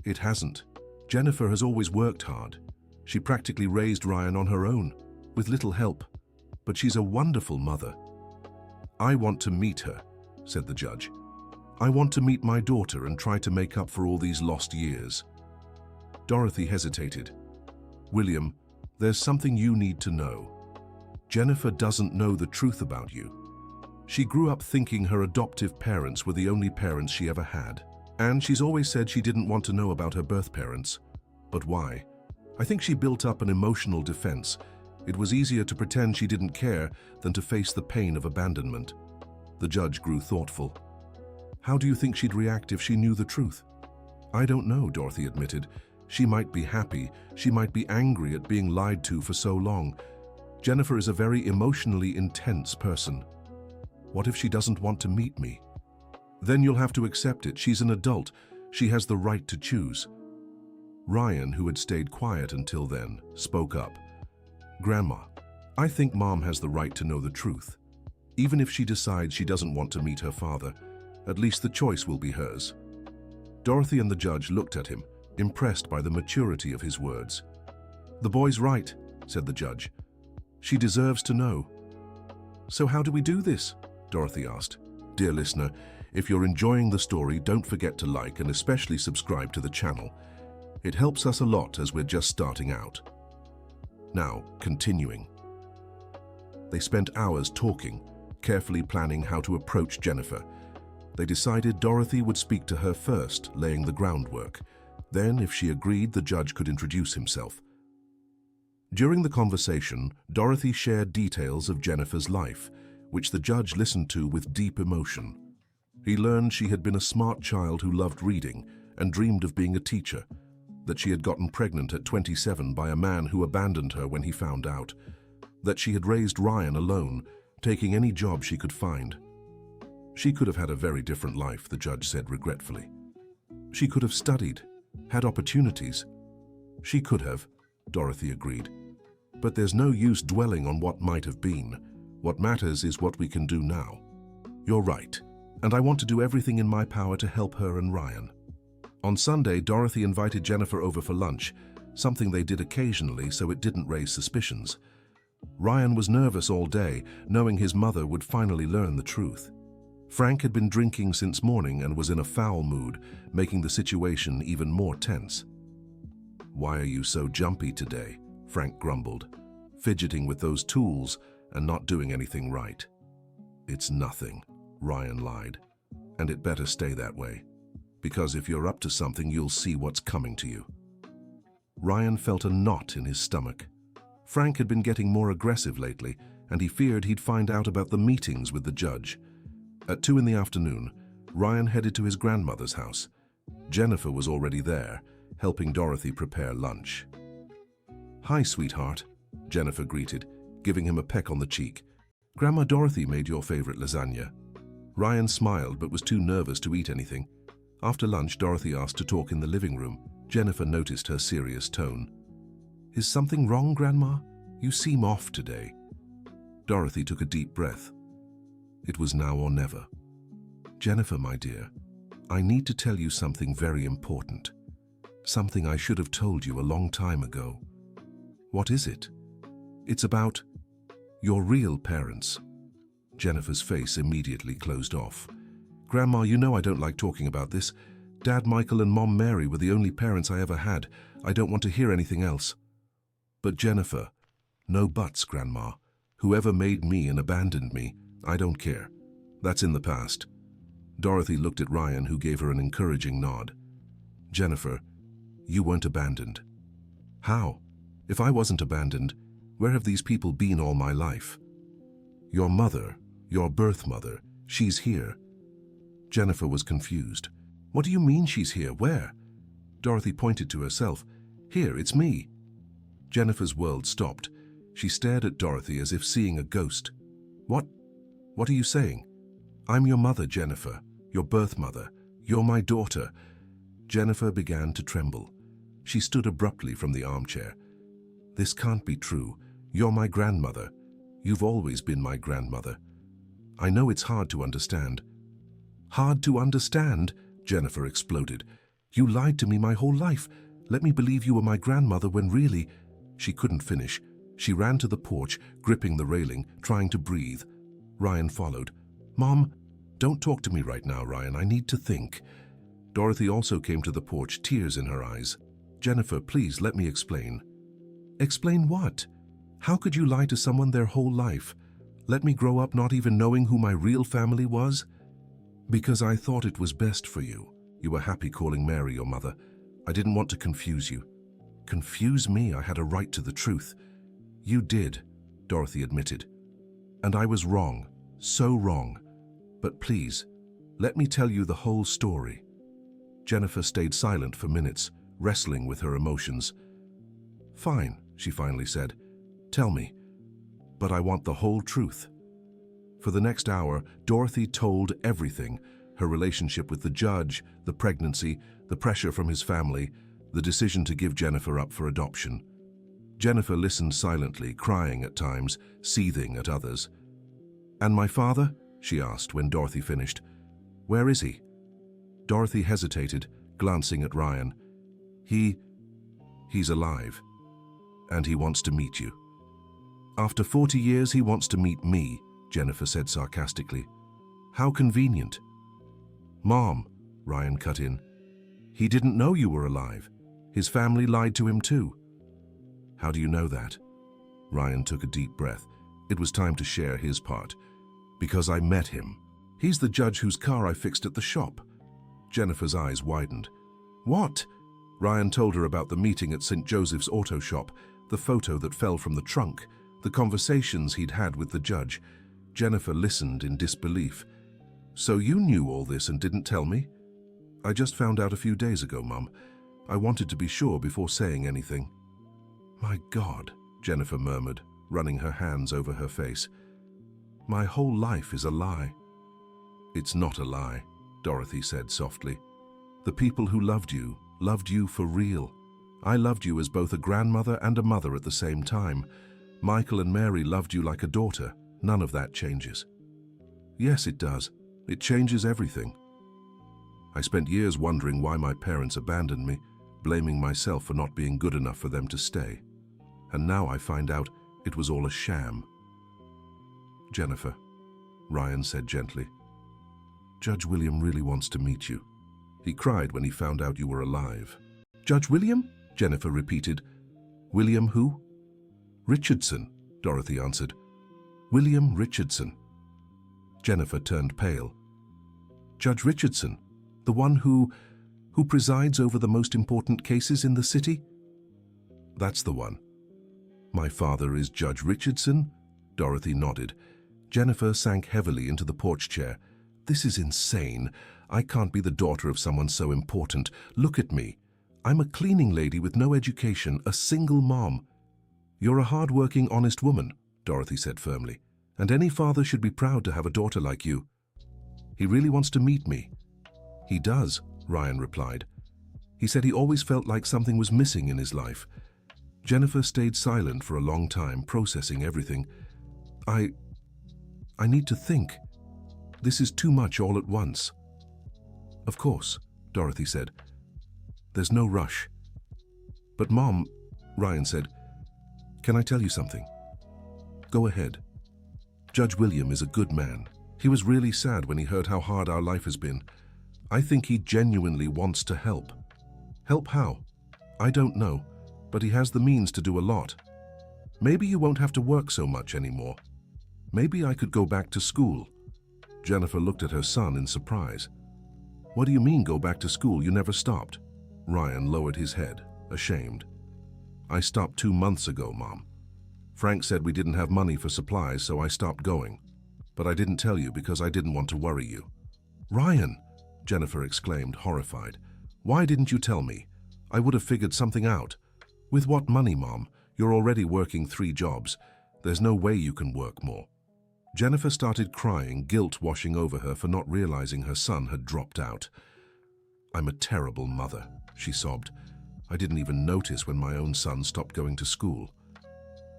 Speaker 1: It hasn't. Jennifer has always worked hard. She practically raised Ryan on her own, with little help. But she's a wonderful mother. "I want to meet her," said the judge. "I want to meet my daughter and try to make up for all these lost years." Dorothy hesitated. "William, there's something you need to know. Jennifer doesn't know the truth about you. She grew up thinking her adoptive parents were the only parents she ever had. And she's always said she didn't want to know about her birth parents. But why? I think she built up an emotional defense. It was easier to pretend she didn't care than to face the pain of abandonment." The judge grew thoughtful. "How do you think she'd react if she knew the truth?" "I don't know," Dorothy admitted. "She might be happy. She might be angry at being lied to for so long. Jennifer is a very emotionally intense person. What if she doesn't want to meet me?" Then you'll have to accept it. She's an adult. She has the right to choose. Ryan, who had stayed quiet until then, spoke up. Grandma, I think Mom has the right to know the truth. Even if she decides she doesn't want to meet her father, at least the choice will be hers. Dorothy and the judge looked at him, impressed by the maturity of his words. The boy's right, said the judge. She deserves to know. So how do we do this? Dorothy asked. Dear listener, if you're enjoying the story, don't forget to like and especially subscribe to the channel. It helps us a lot as we're just starting out. Now, continuing. They spent hours talking, carefully planning how to approach Jennifer. They decided Dorothy would speak to her first, laying the groundwork. Then, if she agreed, the judge could introduce himself. During the conversation, Dorothy shared details of Jennifer's life, which the judge listened to with deep emotion. He learned she had been a smart child who loved reading and dreamed of being a teacher, that she had gotten pregnant at 27 by a man who abandoned her when he found out, that she had raised Ryan alone, taking any job she could find. She could have had a very different life, the judge said regretfully. She could have studied, had opportunities. She could have, Dorothy agreed. But there's no use dwelling on what might have been. What matters is what we can do now. You're right, and I want to do everything in my power to help her and Ryan. On Sunday, Dorothy invited Jennifer over for lunch, something they did occasionally so it didn't raise suspicions. Ryan was nervous all day, knowing his mother would finally learn the truth. Frank had been drinking since morning and was in a foul mood, making the situation even more tense. Why are you so jumpy today? Frank grumbled, fidgeting with those tools and not doing anything right. It's nothing, Ryan lied, and it better stay that way, because if you're up to something, you'll see what's coming to you. Ryan felt a knot in his stomach. Frank had been getting more aggressive lately, and he feared he'd find out about the meetings with the judge. At 2 in the afternoon, Ryan headed to his grandmother's house. Jennifer was already there, helping Dorothy prepare lunch. Hi, sweetheart, Jennifer greeted, giving him a peck on the cheek. Grandma Dorothy made your favorite lasagna. Ryan smiled but was too nervous to eat anything. After lunch, Dorothy asked to talk in the living room. Jennifer noticed her serious tone. Is something wrong, Grandma? You seem off today. Dorothy took a deep breath. It was now or never. Jennifer, my dear, I need to tell you something very important. Something I should have told you a long time ago. What is it? It's about your real parents. Jennifer's face immediately closed off. Grandma, you know I don't like talking about this. Dad Michael and Mom Mary were the only parents I ever had. I don't want to hear anything else. But Jennifer, no buts, Grandma. Whoever made me and abandoned me, I don't care. That's in the past. Dorothy looked at Ryan, who gave her an encouraging nod. Jennifer, you weren't abandoned. How? If I wasn't abandoned, where have these people been all my life? Your mother, your birth mother, she's here. Jennifer was confused. What do you mean she's here? Where? Dorothy pointed to herself. Here, it's me. Jennifer's world stopped. She stared at Dorothy as if seeing a ghost. What are you saying? I'm your mother, Jennifer, your birth mother. You're my daughter. Jennifer began to tremble. She stood abruptly from the armchair. This can't be true. You're my grandmother. You've always been my grandmother. I know it's hard to understand. Hard to understand? Jennifer exploded. You lied to me my whole life. Let me believe you were my grandmother when really... She couldn't finish. She ran to the porch, gripping the railing, trying to breathe. Ryan followed. Mom, don't talk to me right now, Ryan. I need to think. Dorothy also came to the porch, tears in her eyes. Jennifer, please let me explain. Explain what? How could you lie to someone their whole life? Let me grow up not even knowing who my real family was? Because I thought it was best for you. You were happy calling Mary your mother. I didn't want to confuse you. Confuse me? I had a right to the truth. You did, Dorothy admitted. And I was wrong, so wrong. But please, let me tell you the whole story. Jennifer stayed silent for minutes, wrestling with her emotions. Fine, she finally said. Tell me. But I want the whole truth. For the next hour, Dorothy told everything, Her relationship with the judge, the pregnancy, the pressure from his family, the decision to give Jennifer up for adoption. Jennifer listened silently, crying at times, seething at others. "And my father?" she asked when Dorothy finished. "Where is he?" Dorothy hesitated, glancing at Ryan. He's alive. And he wants to meet you." "After 40 years, he wants to meet me," Jennifer said sarcastically. "How convenient." "Mom," Ryan cut in, "he didn't know you were alive. His family lied to him too." "How do you know that?" Ryan took a deep breath. It was time to share his part. "Because I met him. He's the judge whose car I fixed at the shop." Jennifer's eyes widened. "What?" Ryan told her about the meeting at St. Joseph's auto shop, the photo that fell from the trunk, the conversations he'd had with the judge. Jennifer listened in disbelief. "So you knew all this and didn't tell me?" "I just found out a few days ago, Mum. I wanted to be sure before saying anything." "My God," Jennifer murmured, running her hands over her face. "My whole life is a lie." "It's not a lie," Dorothy said softly. "The people who loved you for real. I loved you as both a grandmother and a mother at the same time. Michael and Mary loved you like a daughter. None of that changes." "Yes, it does. It changes everything. I spent years wondering why my parents abandoned me, blaming myself for not being good enough for them to stay. And now I find out it was all a sham." "Jennifer," Ryan said gently, "Judge William really wants to meet you. He cried when he found out you were alive." "Judge William?" Jennifer repeated. "William who?" "Richardson," Dorothy answered. "William Richardson." Jennifer turned pale. "Judge Richardson, the one who presides over the most important cases in the city?" "That's the one." "My father is Judge Richardson?" Dorothy nodded. Jennifer sank heavily into the porch chair. "This is insane. I can't be the daughter of someone so important. Look at me. I'm a cleaning lady with no education, a single mom." "You're a hard-working, honest woman," Dorothy said firmly, "and any father should be proud to have a daughter like you." "He really wants to meet me." "He does," Ryan replied. "He said he always felt like something was missing in his life." Jennifer stayed silent for a long time, processing everything. I need to think. This is too much all at once." "Of course," Dorothy said. "There's no rush." "But Mom," Ryan said, "can I tell you something?" "Go ahead." "Judge William is a good man. He was really sad when he heard how hard our life has been. I think he genuinely wants to help." "Help how?" "I don't know, but he has the means to do a lot. Maybe you won't have to work so much anymore. Maybe I could go back to school." Jennifer looked at her son in surprise. "What do you mean, go back to school? You never stopped." Ryan lowered his head, ashamed. "I stopped 2 months ago, Mom. Frank said we didn't have money for supplies, so I stopped going. But I didn't tell you because I didn't want to worry you." "Ryan!" Jennifer exclaimed, horrified. "Why didn't you tell me? I would have figured something out." "With what money, Mom? You're already working 3 jobs. There's no way you can work more." Jennifer started crying, guilt washing over her for not realizing her son had dropped out. "I'm a terrible mother," she sobbed. "I didn't even notice when my own son stopped going to school."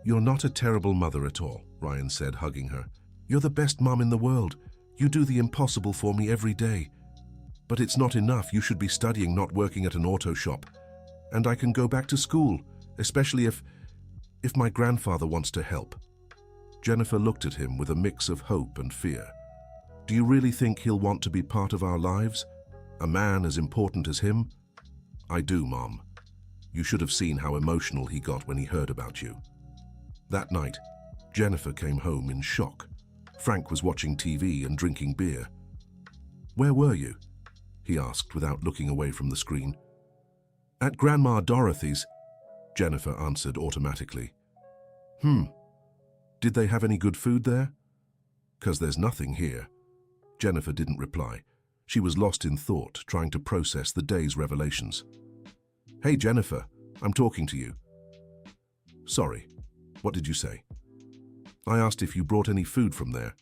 Speaker 1: "You're not a terrible mother at all," Ryan said, hugging her. "You're the best mom in the world. You do the impossible for me every day. But it's not enough. You should be studying, not working at an auto shop. And I can go back to school, especially if my grandfather wants to help." Jennifer looked at him with a mix of hope and fear. "Do you really think he'll want to be part of our lives? A man as important as him?" "I do, Mom. You should have seen how emotional he got when he heard about you." That night, Jennifer came home in shock. Frank was watching TV and drinking beer. "Where were you?" he asked without looking away from the screen. "At Grandma Dorothy's," Jennifer answered automatically. Did they have any good food there?" "'Cause there's nothing here." Jennifer didn't reply. She was lost in thought, trying to process the day's revelations. "Hey, Jennifer, I'm talking to you." "Sorry, what did you say?" "I asked if you brought any food from there."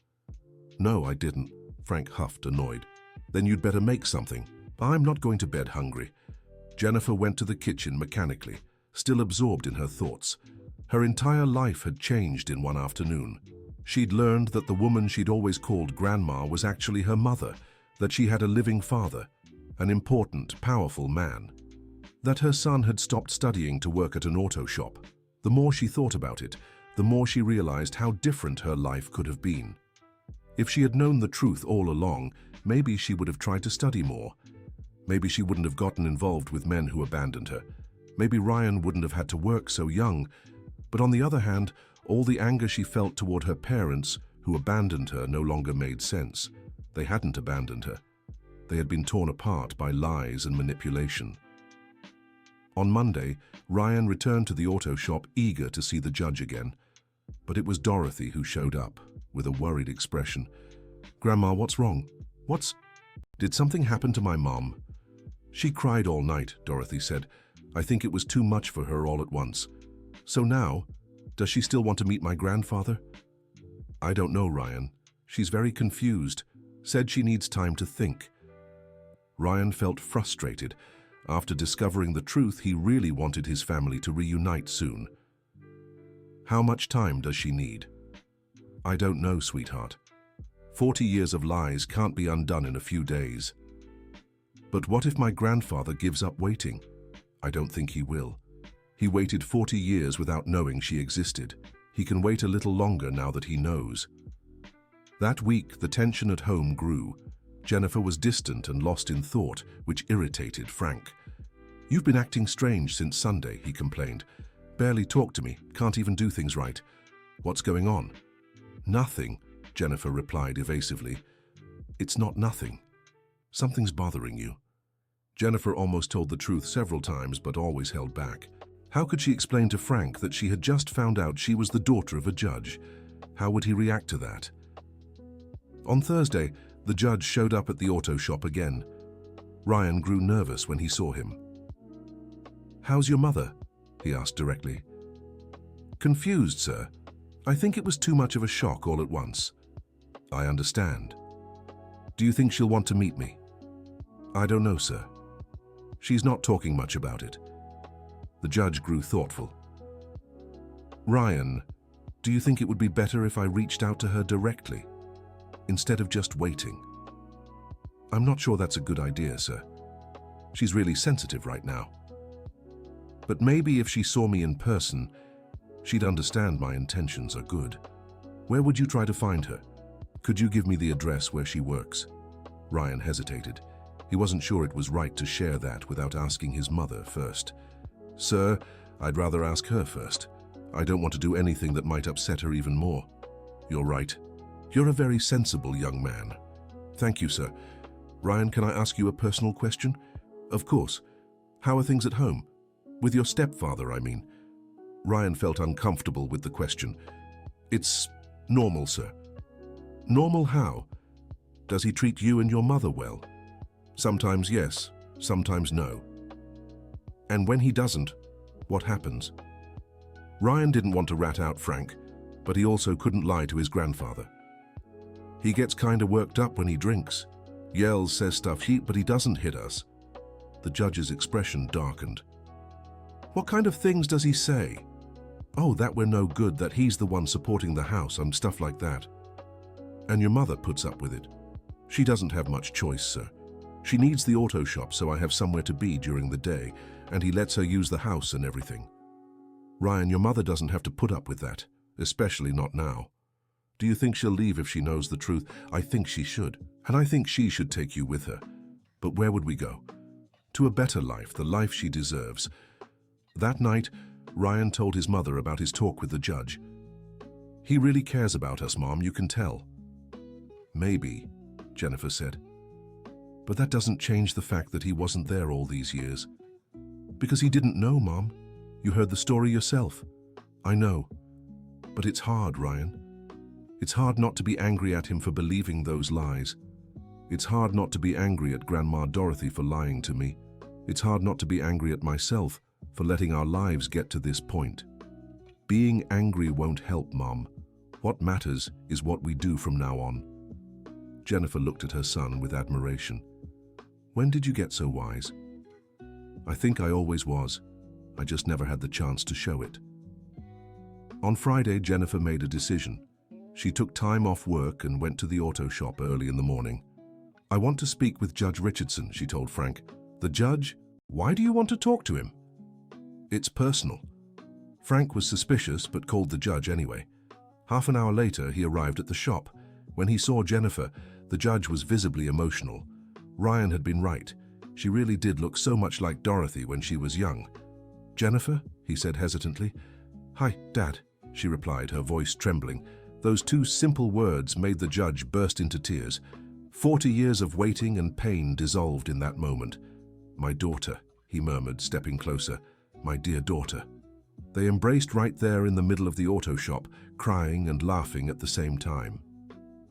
Speaker 1: "No, I didn't," Frank huffed, annoyed. Then you'd better make something. I'm not going to bed hungry. Jennifer went to the kitchen mechanically, still absorbed in her thoughts. Her entire life had changed in one afternoon. She'd learned that the woman she'd always called Grandma was actually her mother, that she had a living father, an important, powerful man, that her son had stopped studying to work at an auto shop. The more she thought about it, the more she realized how different her life could have been. If she had known the truth all along, maybe she would have tried to study more. Maybe she wouldn't have gotten involved with men who abandoned her. Maybe Ryan wouldn't have had to work so young. But on the other hand, all the anger she felt toward her parents, who abandoned her, no longer made sense. They hadn't abandoned her. They had been torn apart by lies and manipulation. On Monday, Ryan returned to the auto shop eager to see the judge again. But it was Dorothy who showed up, with a worried expression. "Grandma, what's wrong? Did something happen to my mom?" "She cried all night," Dorothy said. "I think it was too much for her all at once. So now, does she still want to meet my grandfather?" "I don't know, Ryan. She's very confused. Said she needs time to think." Ryan felt frustrated. After discovering the truth, he really wanted his family to reunite soon. "How much time does she need?" "I don't know, sweetheart. 40 years of lies can't be undone in a few days." "But what if my grandfather gives up waiting?" "I don't think he will. He waited 40 years without knowing she existed. He can wait a little longer now that he knows." That week, the tension at home grew. Jennifer was distant and lost in thought, which irritated Frank. "You've been acting strange since Sunday," he complained. "Barely talk to me, can't even do things right. What's going on?" "Nothing," Jennifer replied evasively. "It's not nothing. Something's bothering you." Jennifer almost told the truth several times, but always held back. How could she explain to Frank that she had just found out she was the daughter of a judge? How would he react to that? On Thursday, the judge showed up at the auto shop again. Ryan grew nervous when he saw him. "How's your mother?" he asked directly. "Confused, sir. I think it was too much of a shock all at once." "I understand. Do you think she'll want to meet me?" "I don't know, sir. She's not talking much about it." The judge grew thoughtful. "Ryan, do you think it would be better if I reached out to her directly, instead of just waiting?" "I'm not sure that's a good idea, sir. She's really sensitive right now. But maybe if she saw me in person, she'd understand my intentions are good." "Where would you try to find her? Could you give me the address where she works?" Ryan hesitated. He wasn't sure it was right to share that without asking his mother first. "Sir, I'd rather ask her first. I don't want to do anything that might upset her even more." "You're right. You're a very sensible young man." "Thank you, sir. Ryan, can I ask you a personal question?" "Of course. How are things at home? With your stepfather, I mean." Ryan felt uncomfortable with the question. "It's normal, sir." "Normal how? Does he treat you and your mother well?" "Sometimes yes, sometimes no." "And when he doesn't, what happens?" Ryan didn't want to rat out Frank, but he also couldn't lie to his grandfather. "He gets kinda worked up when he drinks. Yells, says stuff, but he doesn't hit us." The judge's expression darkened. "What kind of things does he say?" "Oh, that we're no good, that he's the one supporting the house and stuff like that." "And your mother puts up with it?" "She doesn't have much choice, sir. She needs the auto shop, so I have somewhere to be during the day, and he lets her use the house and everything." "Ryan, your mother doesn't have to put up with that, especially not now. Do you think she'll leave if she knows the truth?" "I think she should, and I think she should take you with her. But where would we go?" "To a better life, the life she deserves." That night, Ryan told his mother about his talk with the judge. "He really cares about us, Mom, you can tell." "Maybe," Jennifer said. "But that doesn't change the fact that he wasn't there all these years." "Because he didn't know, Mom. You heard the story yourself." "I know. But it's hard, Ryan. It's hard not to be angry at him for believing those lies. It's hard not to be angry at Grandma Dorothy for lying to me. It's hard not to be angry at myself for letting our lives get to this point. Being angry won't help, Mom. What matters is what we do from now on." Jennifer looked at her son with admiration. When did you get so wise? I think I always was. I just never had the chance to show it. On Friday, Jennifer made a decision. She took time off work and went to the auto shop early in the morning. I want to speak with Judge Richardson, she told Frank. The judge? Why do you want to talk to him? It's personal. Frank was suspicious but called the judge anyway. Half an hour later, he arrived at the shop. When he saw Jennifer, the judge was visibly emotional. Ryan had been right. She really did look so much like Dorothy when she was young. Jennifer? He said hesitantly. Hi, Dad, she replied, her voice trembling. Those two simple words made the judge burst into tears. 40 years of waiting and pain dissolved in that moment. My daughter, he murmured, stepping closer. My dear daughter. They embraced right there in the middle of the auto shop, crying and laughing at the same time.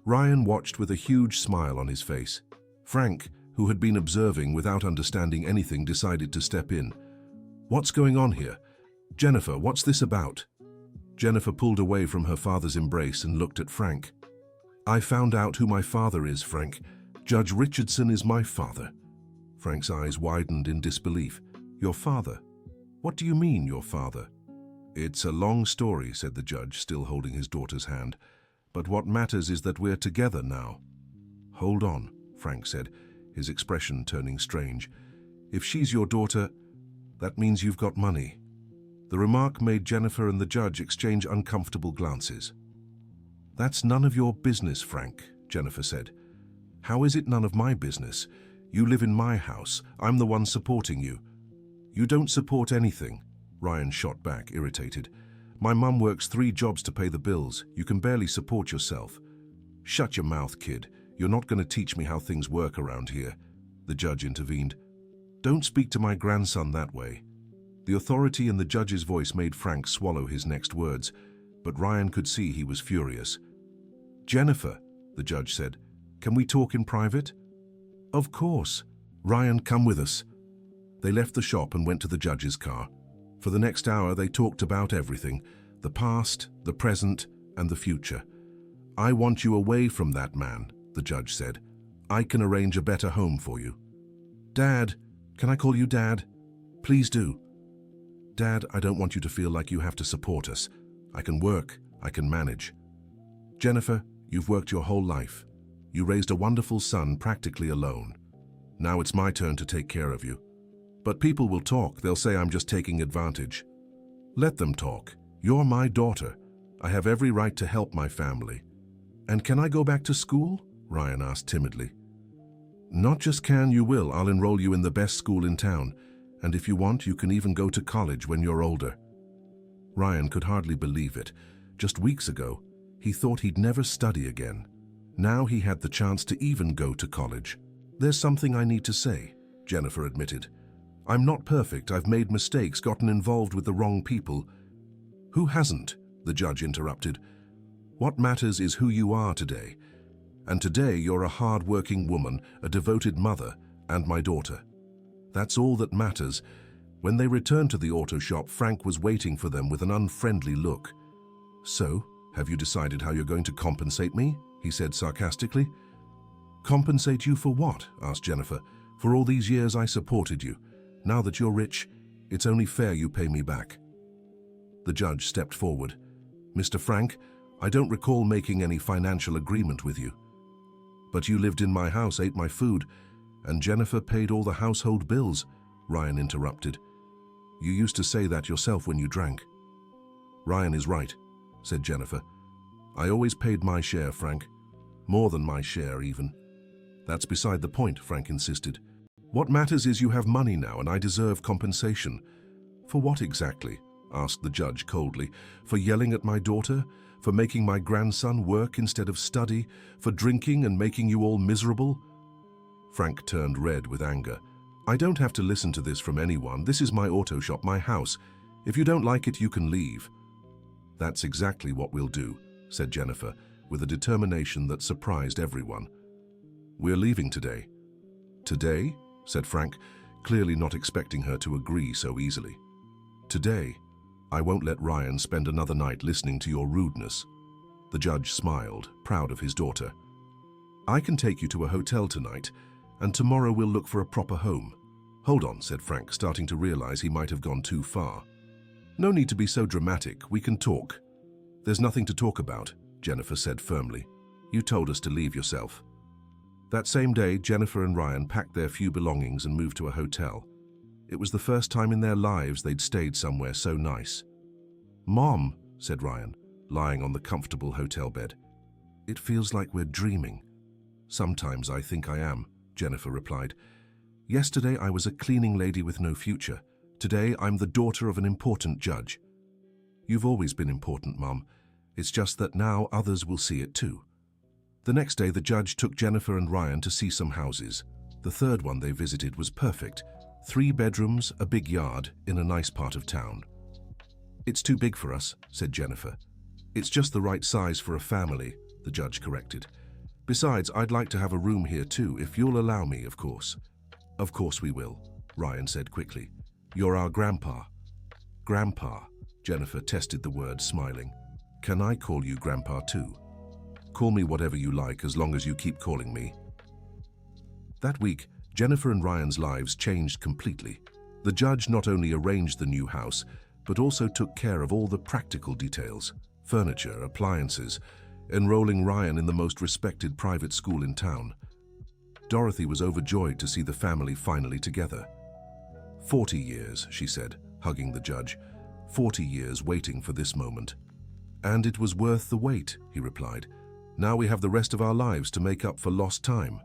Speaker 1: Ryan watched with a huge smile on his face. Frank, who had been observing without understanding anything, decided to step in. What's going on here? Jennifer, what's this about? Jennifer pulled away from her father's embrace and looked at Frank. I found out who my father is, Frank. Judge Richardson is my father. Frank's eyes widened in disbelief. Your father? What do you mean, your father? It's a long story, said the judge, still holding his daughter's hand. But what matters is that we're together now. Hold on, Frank said, his expression turning strange. If she's your daughter, that means you've got money. The remark made Jennifer and the judge exchange uncomfortable glances. That's none of your business, Frank, Jennifer said. How is it none of my business? You live in my house. I'm the one supporting you. You don't support anything, Ryan shot back, irritated. My mum works 3 jobs to pay the bills. You can barely support yourself. Shut your mouth, kid. You're not going to teach me how things work around here, the judge intervened. Don't speak to my grandson that way. The authority in the judge's voice made Frank swallow his next words, but Ryan could see he was furious. Jennifer, the judge said, can we talk in private? Of course. Ryan, come with us. They left the shop and went to the judge's car. For the next hour, they talked about everything, the past, the present, and the future. I want you away from that man, the judge said. I can arrange a better home for you. Dad, can I call you Dad? Please do. Dad, I don't want you to feel like you have to support us. I can work, I can manage. Jennifer, you've worked your whole life. You raised a wonderful son practically alone. Now it's my turn to take care of you. But people will talk. They'll say I'm just taking advantage. Let them talk. You're my daughter. I have every right to help my family. And can I go back to school? Ryan asked timidly. Not just can, you will. I'll enroll you in the best school in town. And if you want, you can even go to college when you're older. Ryan could hardly believe it. Just weeks ago, he thought he'd never study again. Now he had the chance to even go to college. There's something I need to say, Jennifer admitted. I'm not perfect. I've made mistakes, gotten involved with the wrong people. Who hasn't? The judge interrupted. What matters is who you are today. And today you're a hard-working woman, a devoted mother, and my daughter. That's all that matters. When they returned to the auto shop, Frank was waiting for them with an unfriendly look. So, have you decided how you're going to compensate me? He said sarcastically. Compensate you for what? Asked Jennifer. For all these years I supported you. Now that you're rich, it's only fair you pay me back. The judge stepped forward. Mr. Frank, I don't recall making any financial agreement with you. But you lived in my house, ate my food, and Jennifer paid all the household bills, Ryan interrupted. You used to say that yourself when you drank. Ryan is right, said Jennifer. I always paid my share, Frank. More than my share, even. That's beside the point, Frank insisted. What matters is you have money now, and I deserve compensation. For what exactly? Asked the judge coldly. For yelling at my daughter? For making my grandson work instead of study? For drinking and making you all miserable? Frank turned red with anger. I don't have to listen to this from anyone. This is my auto shop, my house. If you don't like it, you can leave. That's exactly what we'll do, said Jennifer, with a determination that surprised everyone. We're leaving today. Today? Said Frank, clearly not expecting her to agree so easily. Today, I won't let Ryan spend another night listening to your rudeness. The judge smiled, proud of his daughter. I can take you to a hotel tonight, and tomorrow we'll look for a proper home. Hold on, said Frank, starting to realize he might have gone too far. No need to be so dramatic, we can talk. There's nothing to talk about, Jennifer said firmly. You told us to leave yourself. That same day, Jennifer and Ryan packed their few belongings and moved to a hotel. It was the first time in their lives they'd stayed somewhere so nice. Mom, said Ryan, lying on the comfortable hotel bed. It feels like we're dreaming. Sometimes I think I am, Jennifer replied. Yesterday I was a cleaning lady with no future. Today I'm the daughter of an important judge. You've always been important, Mom. It's just that now others will see it too. The next day the judge took Jennifer and Ryan to see some houses. The third one they visited was perfect. 3 bedrooms, a big yard, in a nice part of town. It's too big for us, said Jennifer. It's just the right size for a family, the judge corrected. Besides, I'd like to have a room here too, if you'll allow me, of course. Of course we will, Ryan said quickly. You're our grandpa. Grandpa, Jennifer tested the word, smiling. Can I call you Grandpa too? Call me whatever you like as long as you keep calling me. That week, Jennifer and Ryan's lives changed completely. The judge not only arranged the new house, but also took care of all the practical details, furniture, appliances, enrolling Ryan in the most respected private school in town. Dorothy was overjoyed to see the family finally together. 40 years, she said, hugging the judge. 40 years waiting for this moment. And it was worth the wait, he replied. Now we have the rest of our lives to make up for lost time.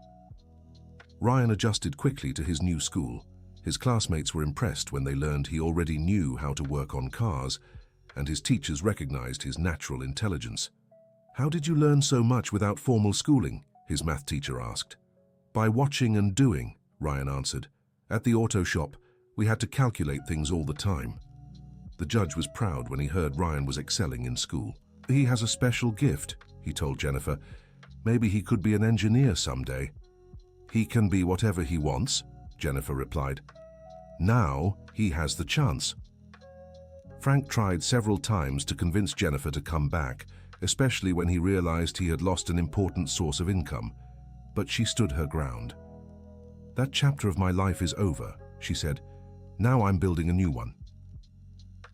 Speaker 1: Ryan adjusted quickly to his new school. His classmates were impressed when they learned he already knew how to work on cars, and his teachers recognized his natural intelligence. How did you learn so much without formal schooling? His math teacher asked. By watching and doing, Ryan answered. At the auto shop, we had to calculate things all the time. The judge was proud when he heard Ryan was excelling in school. He has a special gift, he told Jennifer. Maybe he could be an engineer someday. He can be whatever he wants, Jennifer replied. Now he has the chance. Frank tried several times to convince Jennifer to come back, especially when he realized he had lost an important source of income. But she stood her ground. That chapter of my life is over, she said. Now I'm building a new one.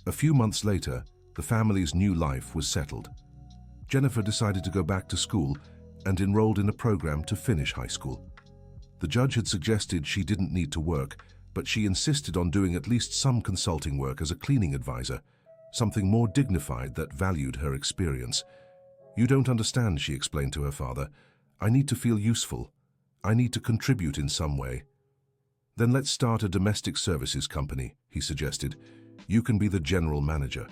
Speaker 1: A few months later, the family's new life was settled. Jennifer decided to go back to school and enrolled in a program to finish high school. The judge had suggested she didn't need to work, but she insisted on doing at least some consulting work as a cleaning advisor, something more dignified that valued her experience. You don't understand, she explained to her father. I need to feel useful. I need to contribute in some way. Then let's start a domestic services company, he suggested. You can be the general manager.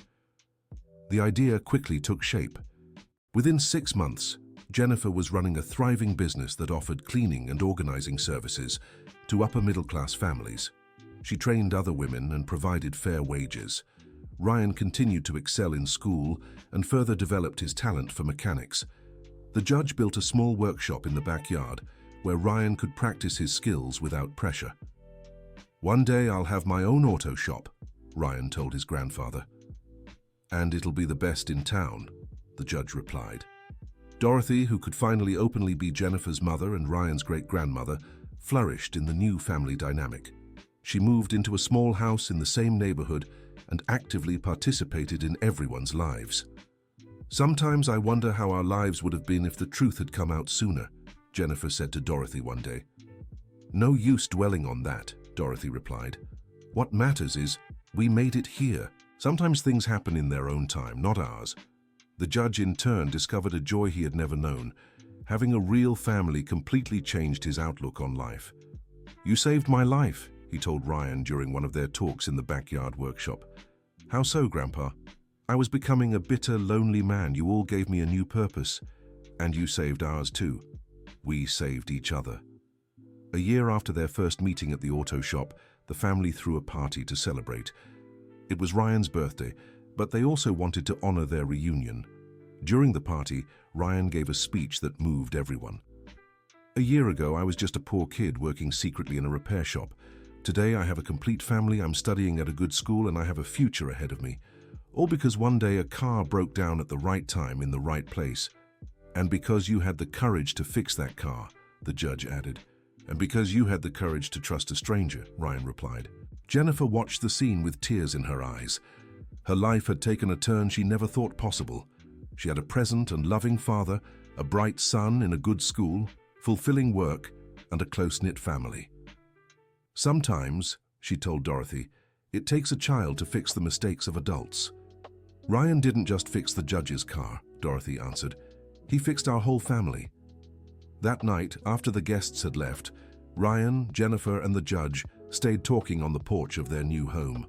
Speaker 1: The idea quickly took shape. Within 6 months, Jennifer was running a thriving business that offered cleaning and organizing services to upper-middle-class families. She trained other women and provided fair wages. Ryan continued to excel in school and further developed his talent for mechanics. The judge built a small workshop in the backyard where Ryan could practice his skills without pressure. One day I'll have my own auto shop, Ryan told his grandfather. And it'll be the best in town, the judge replied. Dorothy, who could finally openly be Jennifer's mother and Ryan's great-grandmother, flourished in the new family dynamic. She moved into a small house in the same neighborhood and actively participated in everyone's lives. Sometimes I wonder how our lives would have been if the truth had come out sooner, Jennifer said to Dorothy one day. No use dwelling on that, Dorothy replied. What matters is we made it here. Sometimes things happen in their own time, not ours. The judge in turn discovered a joy he had never known. Having a real family completely changed his outlook on life. You saved my life, he told Ryan during one of their talks in the backyard workshop. How so, Grandpa? I was becoming a bitter, lonely man. You all gave me a new purpose. And you saved ours too. We saved each other. A year after their first meeting at the auto shop, the family threw a party to celebrate. It was Ryan's birthday, but they also wanted to honor their reunion. During the party, Ryan gave a speech that moved everyone. A year ago, I was just a poor kid working secretly in a repair shop. Today, I have a complete family, I'm studying at a good school, and I have a future ahead of me. All because one day a car broke down at the right time in the right place. And because you had the courage to fix that car, the judge added. And because you had the courage to trust a stranger, Ryan replied. Jennifer watched the scene with tears in her eyes. Her life had taken a turn she never thought possible. She had a present and loving father, a bright son in a good school, fulfilling work, and a close-knit family. Sometimes, she told Dorothy, it takes a child to fix the mistakes of adults. Ryan didn't just fix the judge's car, Dorothy answered. He fixed our whole family. That night, after the guests had left, Ryan, Jennifer, and the judge stayed talking on the porch of their new home.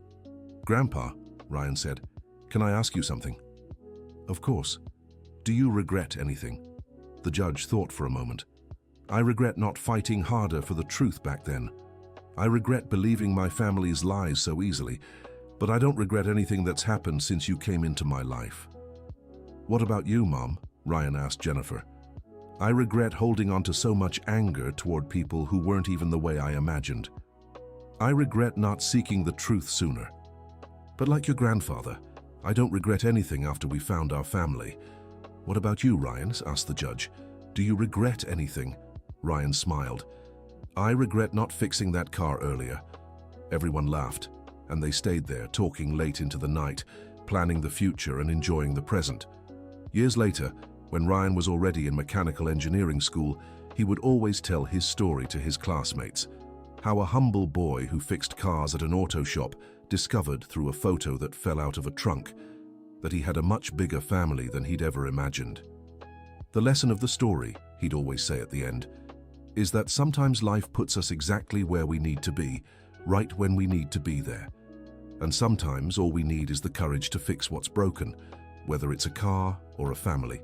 Speaker 1: Grandpa, Ryan said, can I ask you something? Of course. Do you regret anything? The judge thought for a moment. I regret not fighting harder for the truth back then. I regret believing my family's lies so easily, but I don't regret anything that's happened since you came into my life. What about you, Mom? Ryan asked Jennifer. I regret holding on to so much anger toward people who weren't even the way I imagined. I regret not seeking the truth sooner. But like your grandfather, I don't regret anything after we found our family. What about you, Ryan? Asked the judge. Do you regret anything? Ryan smiled. I regret not fixing that car earlier. Everyone laughed, and they stayed there talking late into the night, planning the future and enjoying the present. Years later, when Ryan was already in mechanical engineering school, he would always tell his story to his classmates. How a humble boy who fixed cars at an auto shop discovered through a photo that fell out of a trunk that he had a much bigger family than he'd ever imagined. The lesson of the story, he'd always say at the end, is that sometimes life puts us exactly where we need to be, right when we need to be there. And sometimes all we need is the courage to fix what's broken, whether it's a car or a family.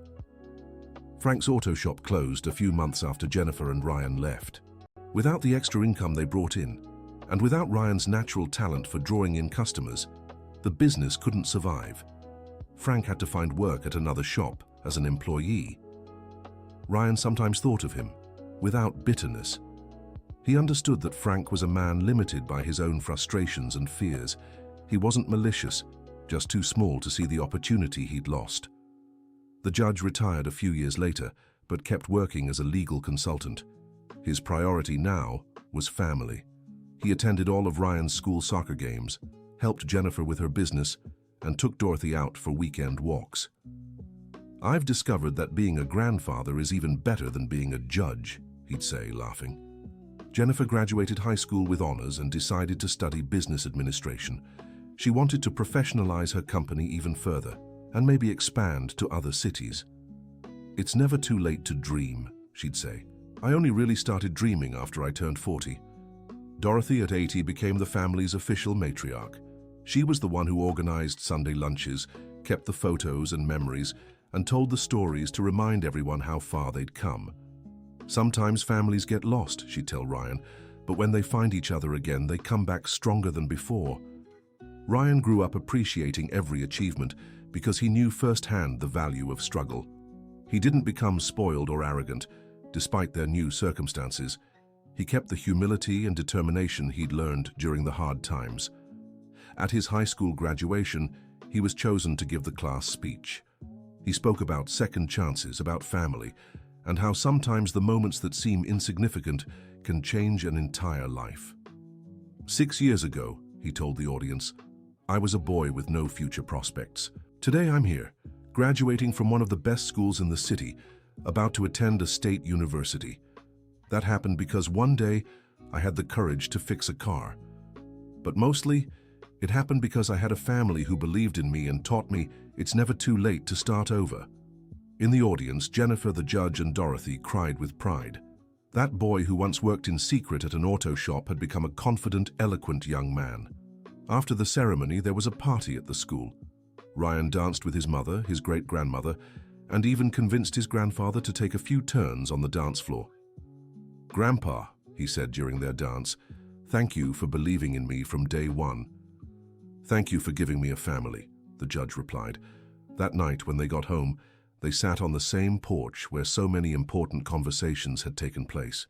Speaker 1: Frank's auto shop closed a few months after Jennifer and Ryan left. Without the extra income they brought in, and without Ryan's natural talent for drawing in customers, the business couldn't survive. Frank had to find work at another shop as an employee. Ryan sometimes thought of him, without bitterness. He understood that Frank was a man limited by his own frustrations and fears. He wasn't malicious, just too small to see the opportunity he'd lost. The judge retired a few years later, but kept working as a legal consultant. His priority now was family. He attended all of Ryan's school soccer games, helped Jennifer with her business, and took Dorothy out for weekend walks. I've discovered that being a grandfather is even better than being a judge, he'd say, laughing. Jennifer graduated high school with honors and decided to study business administration. She wanted to professionalize her company even further and maybe expand to other cities. It's never too late to dream, she'd say. I only really started dreaming after I turned 40. Dorothy at 80 became the family's official matriarch. She was the one who organized Sunday lunches, kept the photos and memories, and told the stories to remind everyone how far they'd come. Sometimes families get lost, she'd tell Ryan, but when they find each other again, they come back stronger than before. Ryan grew up appreciating every achievement because he knew firsthand the value of struggle. He didn't become spoiled or arrogant, despite their new circumstances. He kept the humility and determination he'd learned during the hard times. At his high school graduation, he was chosen to give the class speech. He spoke about second chances, about family, and how sometimes the moments that seem insignificant can change an entire life. 6 years ago, he told the audience, I was a boy with no future prospects. Today I'm here, graduating from one of the best schools in the city, about to attend a state university. That happened because one day I had the courage to fix a car. But mostly, it happened because I had a family who believed in me and taught me it's never too late to start over. In the audience, Jennifer, the judge, and Dorothy cried with pride. That boy who once worked in secret at an auto shop had become a confident, eloquent young man. After the ceremony, there was a party at the school. Ryan danced with his mother, his great-grandmother, and even convinced his grandfather to take a few turns on the dance floor. Grandpa, he said during their dance, thank you for believing in me from day one. Thank you for giving me a family, the judge replied. That night, when they got home, they sat on the same porch where so many important conversations had taken place.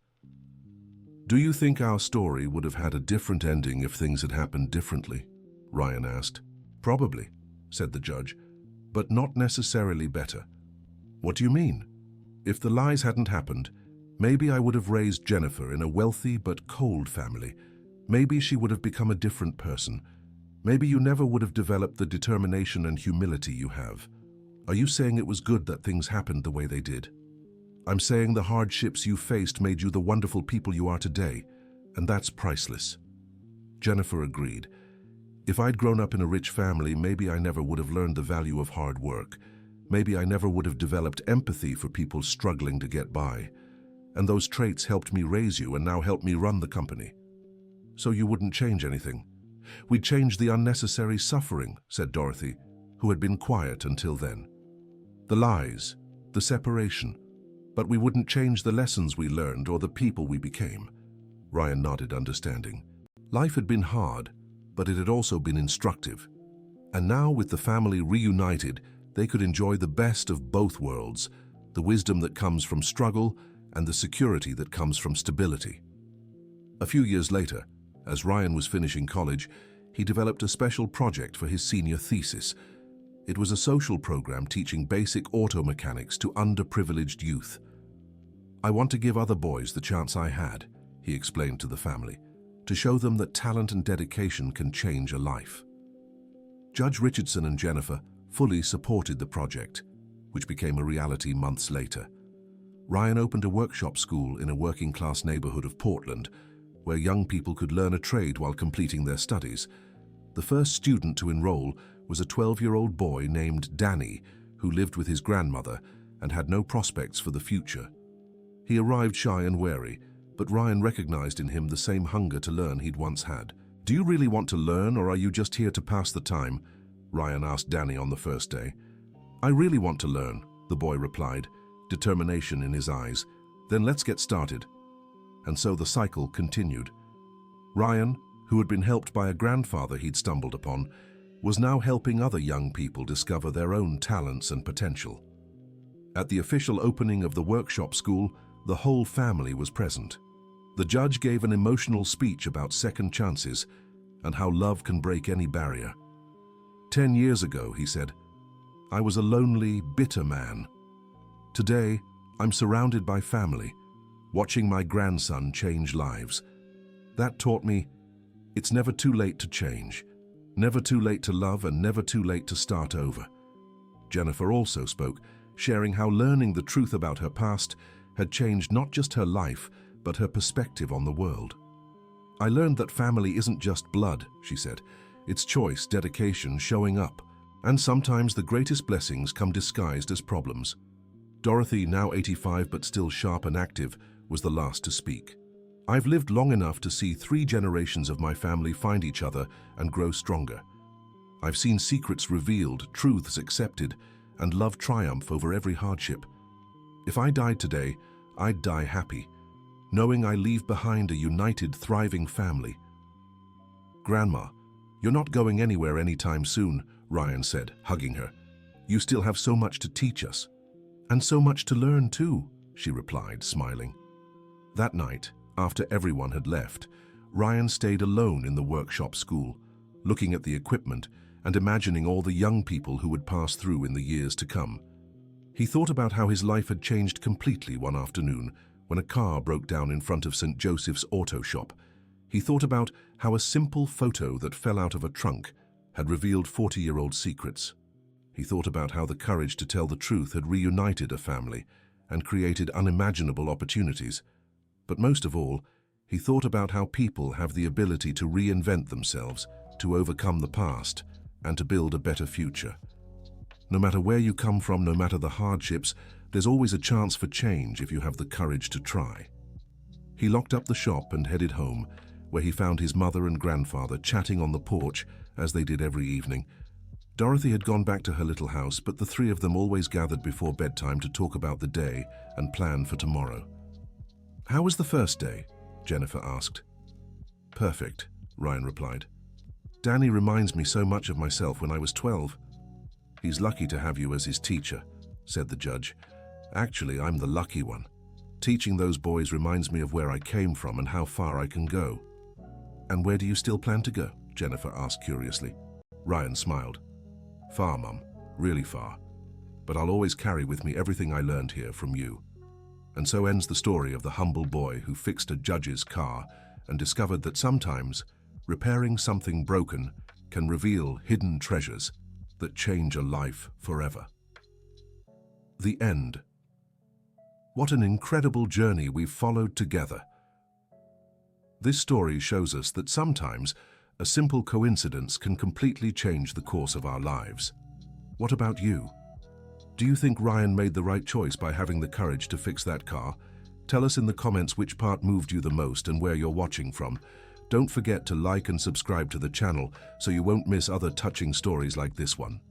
Speaker 1: Do you think our story would have had a different ending if things had happened differently? Ryan asked. Probably, said the judge, but not necessarily better. What do you mean? If the lies hadn't happened, maybe I would have raised Jennifer in a wealthy but cold family. Maybe she would have become a different person. Maybe you never would have developed the determination and humility you have. Are you saying it was good that things happened the way they did? I'm saying the hardships you faced made you the wonderful people you are today, and that's priceless. Jennifer agreed. If I'd grown up in a rich family, maybe I never would have learned the value of hard work. Maybe I never would have developed empathy for people struggling to get by. And those traits helped me raise you and now help me run the company. So you wouldn't change anything. We'd change the unnecessary suffering, said Dorothy, who had been quiet until then. The lies, the separation. But we wouldn't change the lessons we learned or the people we became. Ryan nodded, understanding. Life had been hard, but it had also been instructive. And now, with the family reunited, they could enjoy the best of both worlds, the wisdom that comes from struggle and the security that comes from stability. A few years later, as Ryan was finishing college, he developed a special project for his senior thesis. It was a social program teaching basic auto mechanics to underprivileged youth. I want to give other boys the chance I had, he explained to the family, to show them that talent and dedication can change a life. Judge Richardson and Jennifer fully supported the project, which became a reality months later. Ryan opened a workshop school in a working-class neighborhood of Portland, where young people could learn a trade while completing their studies. The first student to enroll was a 12-year-old boy named Danny, who lived with his grandmother and had no prospects for the future. He arrived shy and wary, but Ryan recognized in him the same hunger to learn he'd once had. "Do you really want to learn, or are you just here to pass the time?" Ryan asked Danny on the first day. "I really want to learn," the boy replied, determination in his eyes. "Then let's get started." And so the cycle continued. Ryan, who had been helped by a grandfather he'd stumbled upon, was now helping other young people discover their own talents and potential. At the official opening of the workshop school, the whole family was present. The judge gave an emotional speech about second chances and how love can break any barrier. 10 years ago, he said, I was a lonely, bitter man. Today, I'm surrounded by family, watching my grandson change lives. That taught me it's never too late to change, never too late to love, and never too late to start over. Jennifer also spoke, sharing how learning the truth about her past had changed not just her life, but her perspective on the world. I learned that family isn't just blood, she said. It's choice, dedication, showing up. And sometimes the greatest blessings come disguised as problems. Dorothy, now 85 but still sharp and active, was the last to speak. I've lived long enough to see 3 generations of my family find each other and grow stronger. I've seen secrets revealed, truths accepted, and love triumph over every hardship. If I died today, I'd die happy, knowing I leave behind a united, thriving family. Grandma, you're not going anywhere anytime soon, Ryan said, hugging her. You still have so much to teach us. And so much to learn too, she replied, smiling. That night, after everyone had left, Ryan stayed alone in the workshop school, looking at the equipment and imagining all the young people who would pass through in the years to come. He thought about how his life had changed completely one afternoon when a car broke down in front of St. Joseph's auto shop. He thought about how a simple photo that fell out of a trunk had revealed 40-year-old secrets. He thought about how the courage to tell the truth had reunited a family and created unimaginable opportunities. But most of all, he thought about how people have the ability to reinvent themselves, to overcome the past, and to build a better future. No matter where you come from, no matter the hardships, there's always a chance for change if you have the courage to try. He locked up the shop and headed home, where he found his mother and grandfather chatting on the porch as they did every evening. Dorothy had gone back to her little house, but the 3 of them always gathered before bedtime to talk about the day and plan for tomorrow. How was the first day? Jennifer asked. Perfect, Ryan replied. Danny reminds me so much of myself when I was 12. He's lucky to have you as his teacher, said the judge. Actually, I'm the lucky one. Teaching those boys reminds me of where I came from and how far I can go. And where do you still plan to go? Jennifer asked curiously. Ryan smiled. Far, Mum, really far. But I'll always carry with me everything I learned here from you. And so ends the story of the humble boy who fixed a judge's car and discovered that sometimes repairing something broken can reveal hidden treasures that change a life forever. The end. What an incredible journey we've followed together. This story shows us that sometimes a simple coincidence can completely change the course of our lives. What about you? Do you think Ryan made the right choice by having the courage to fix that car? Tell us in the comments which part moved you the most and where you're watching from. Don't forget to like and subscribe to the channel so you won't miss other touching stories like this one.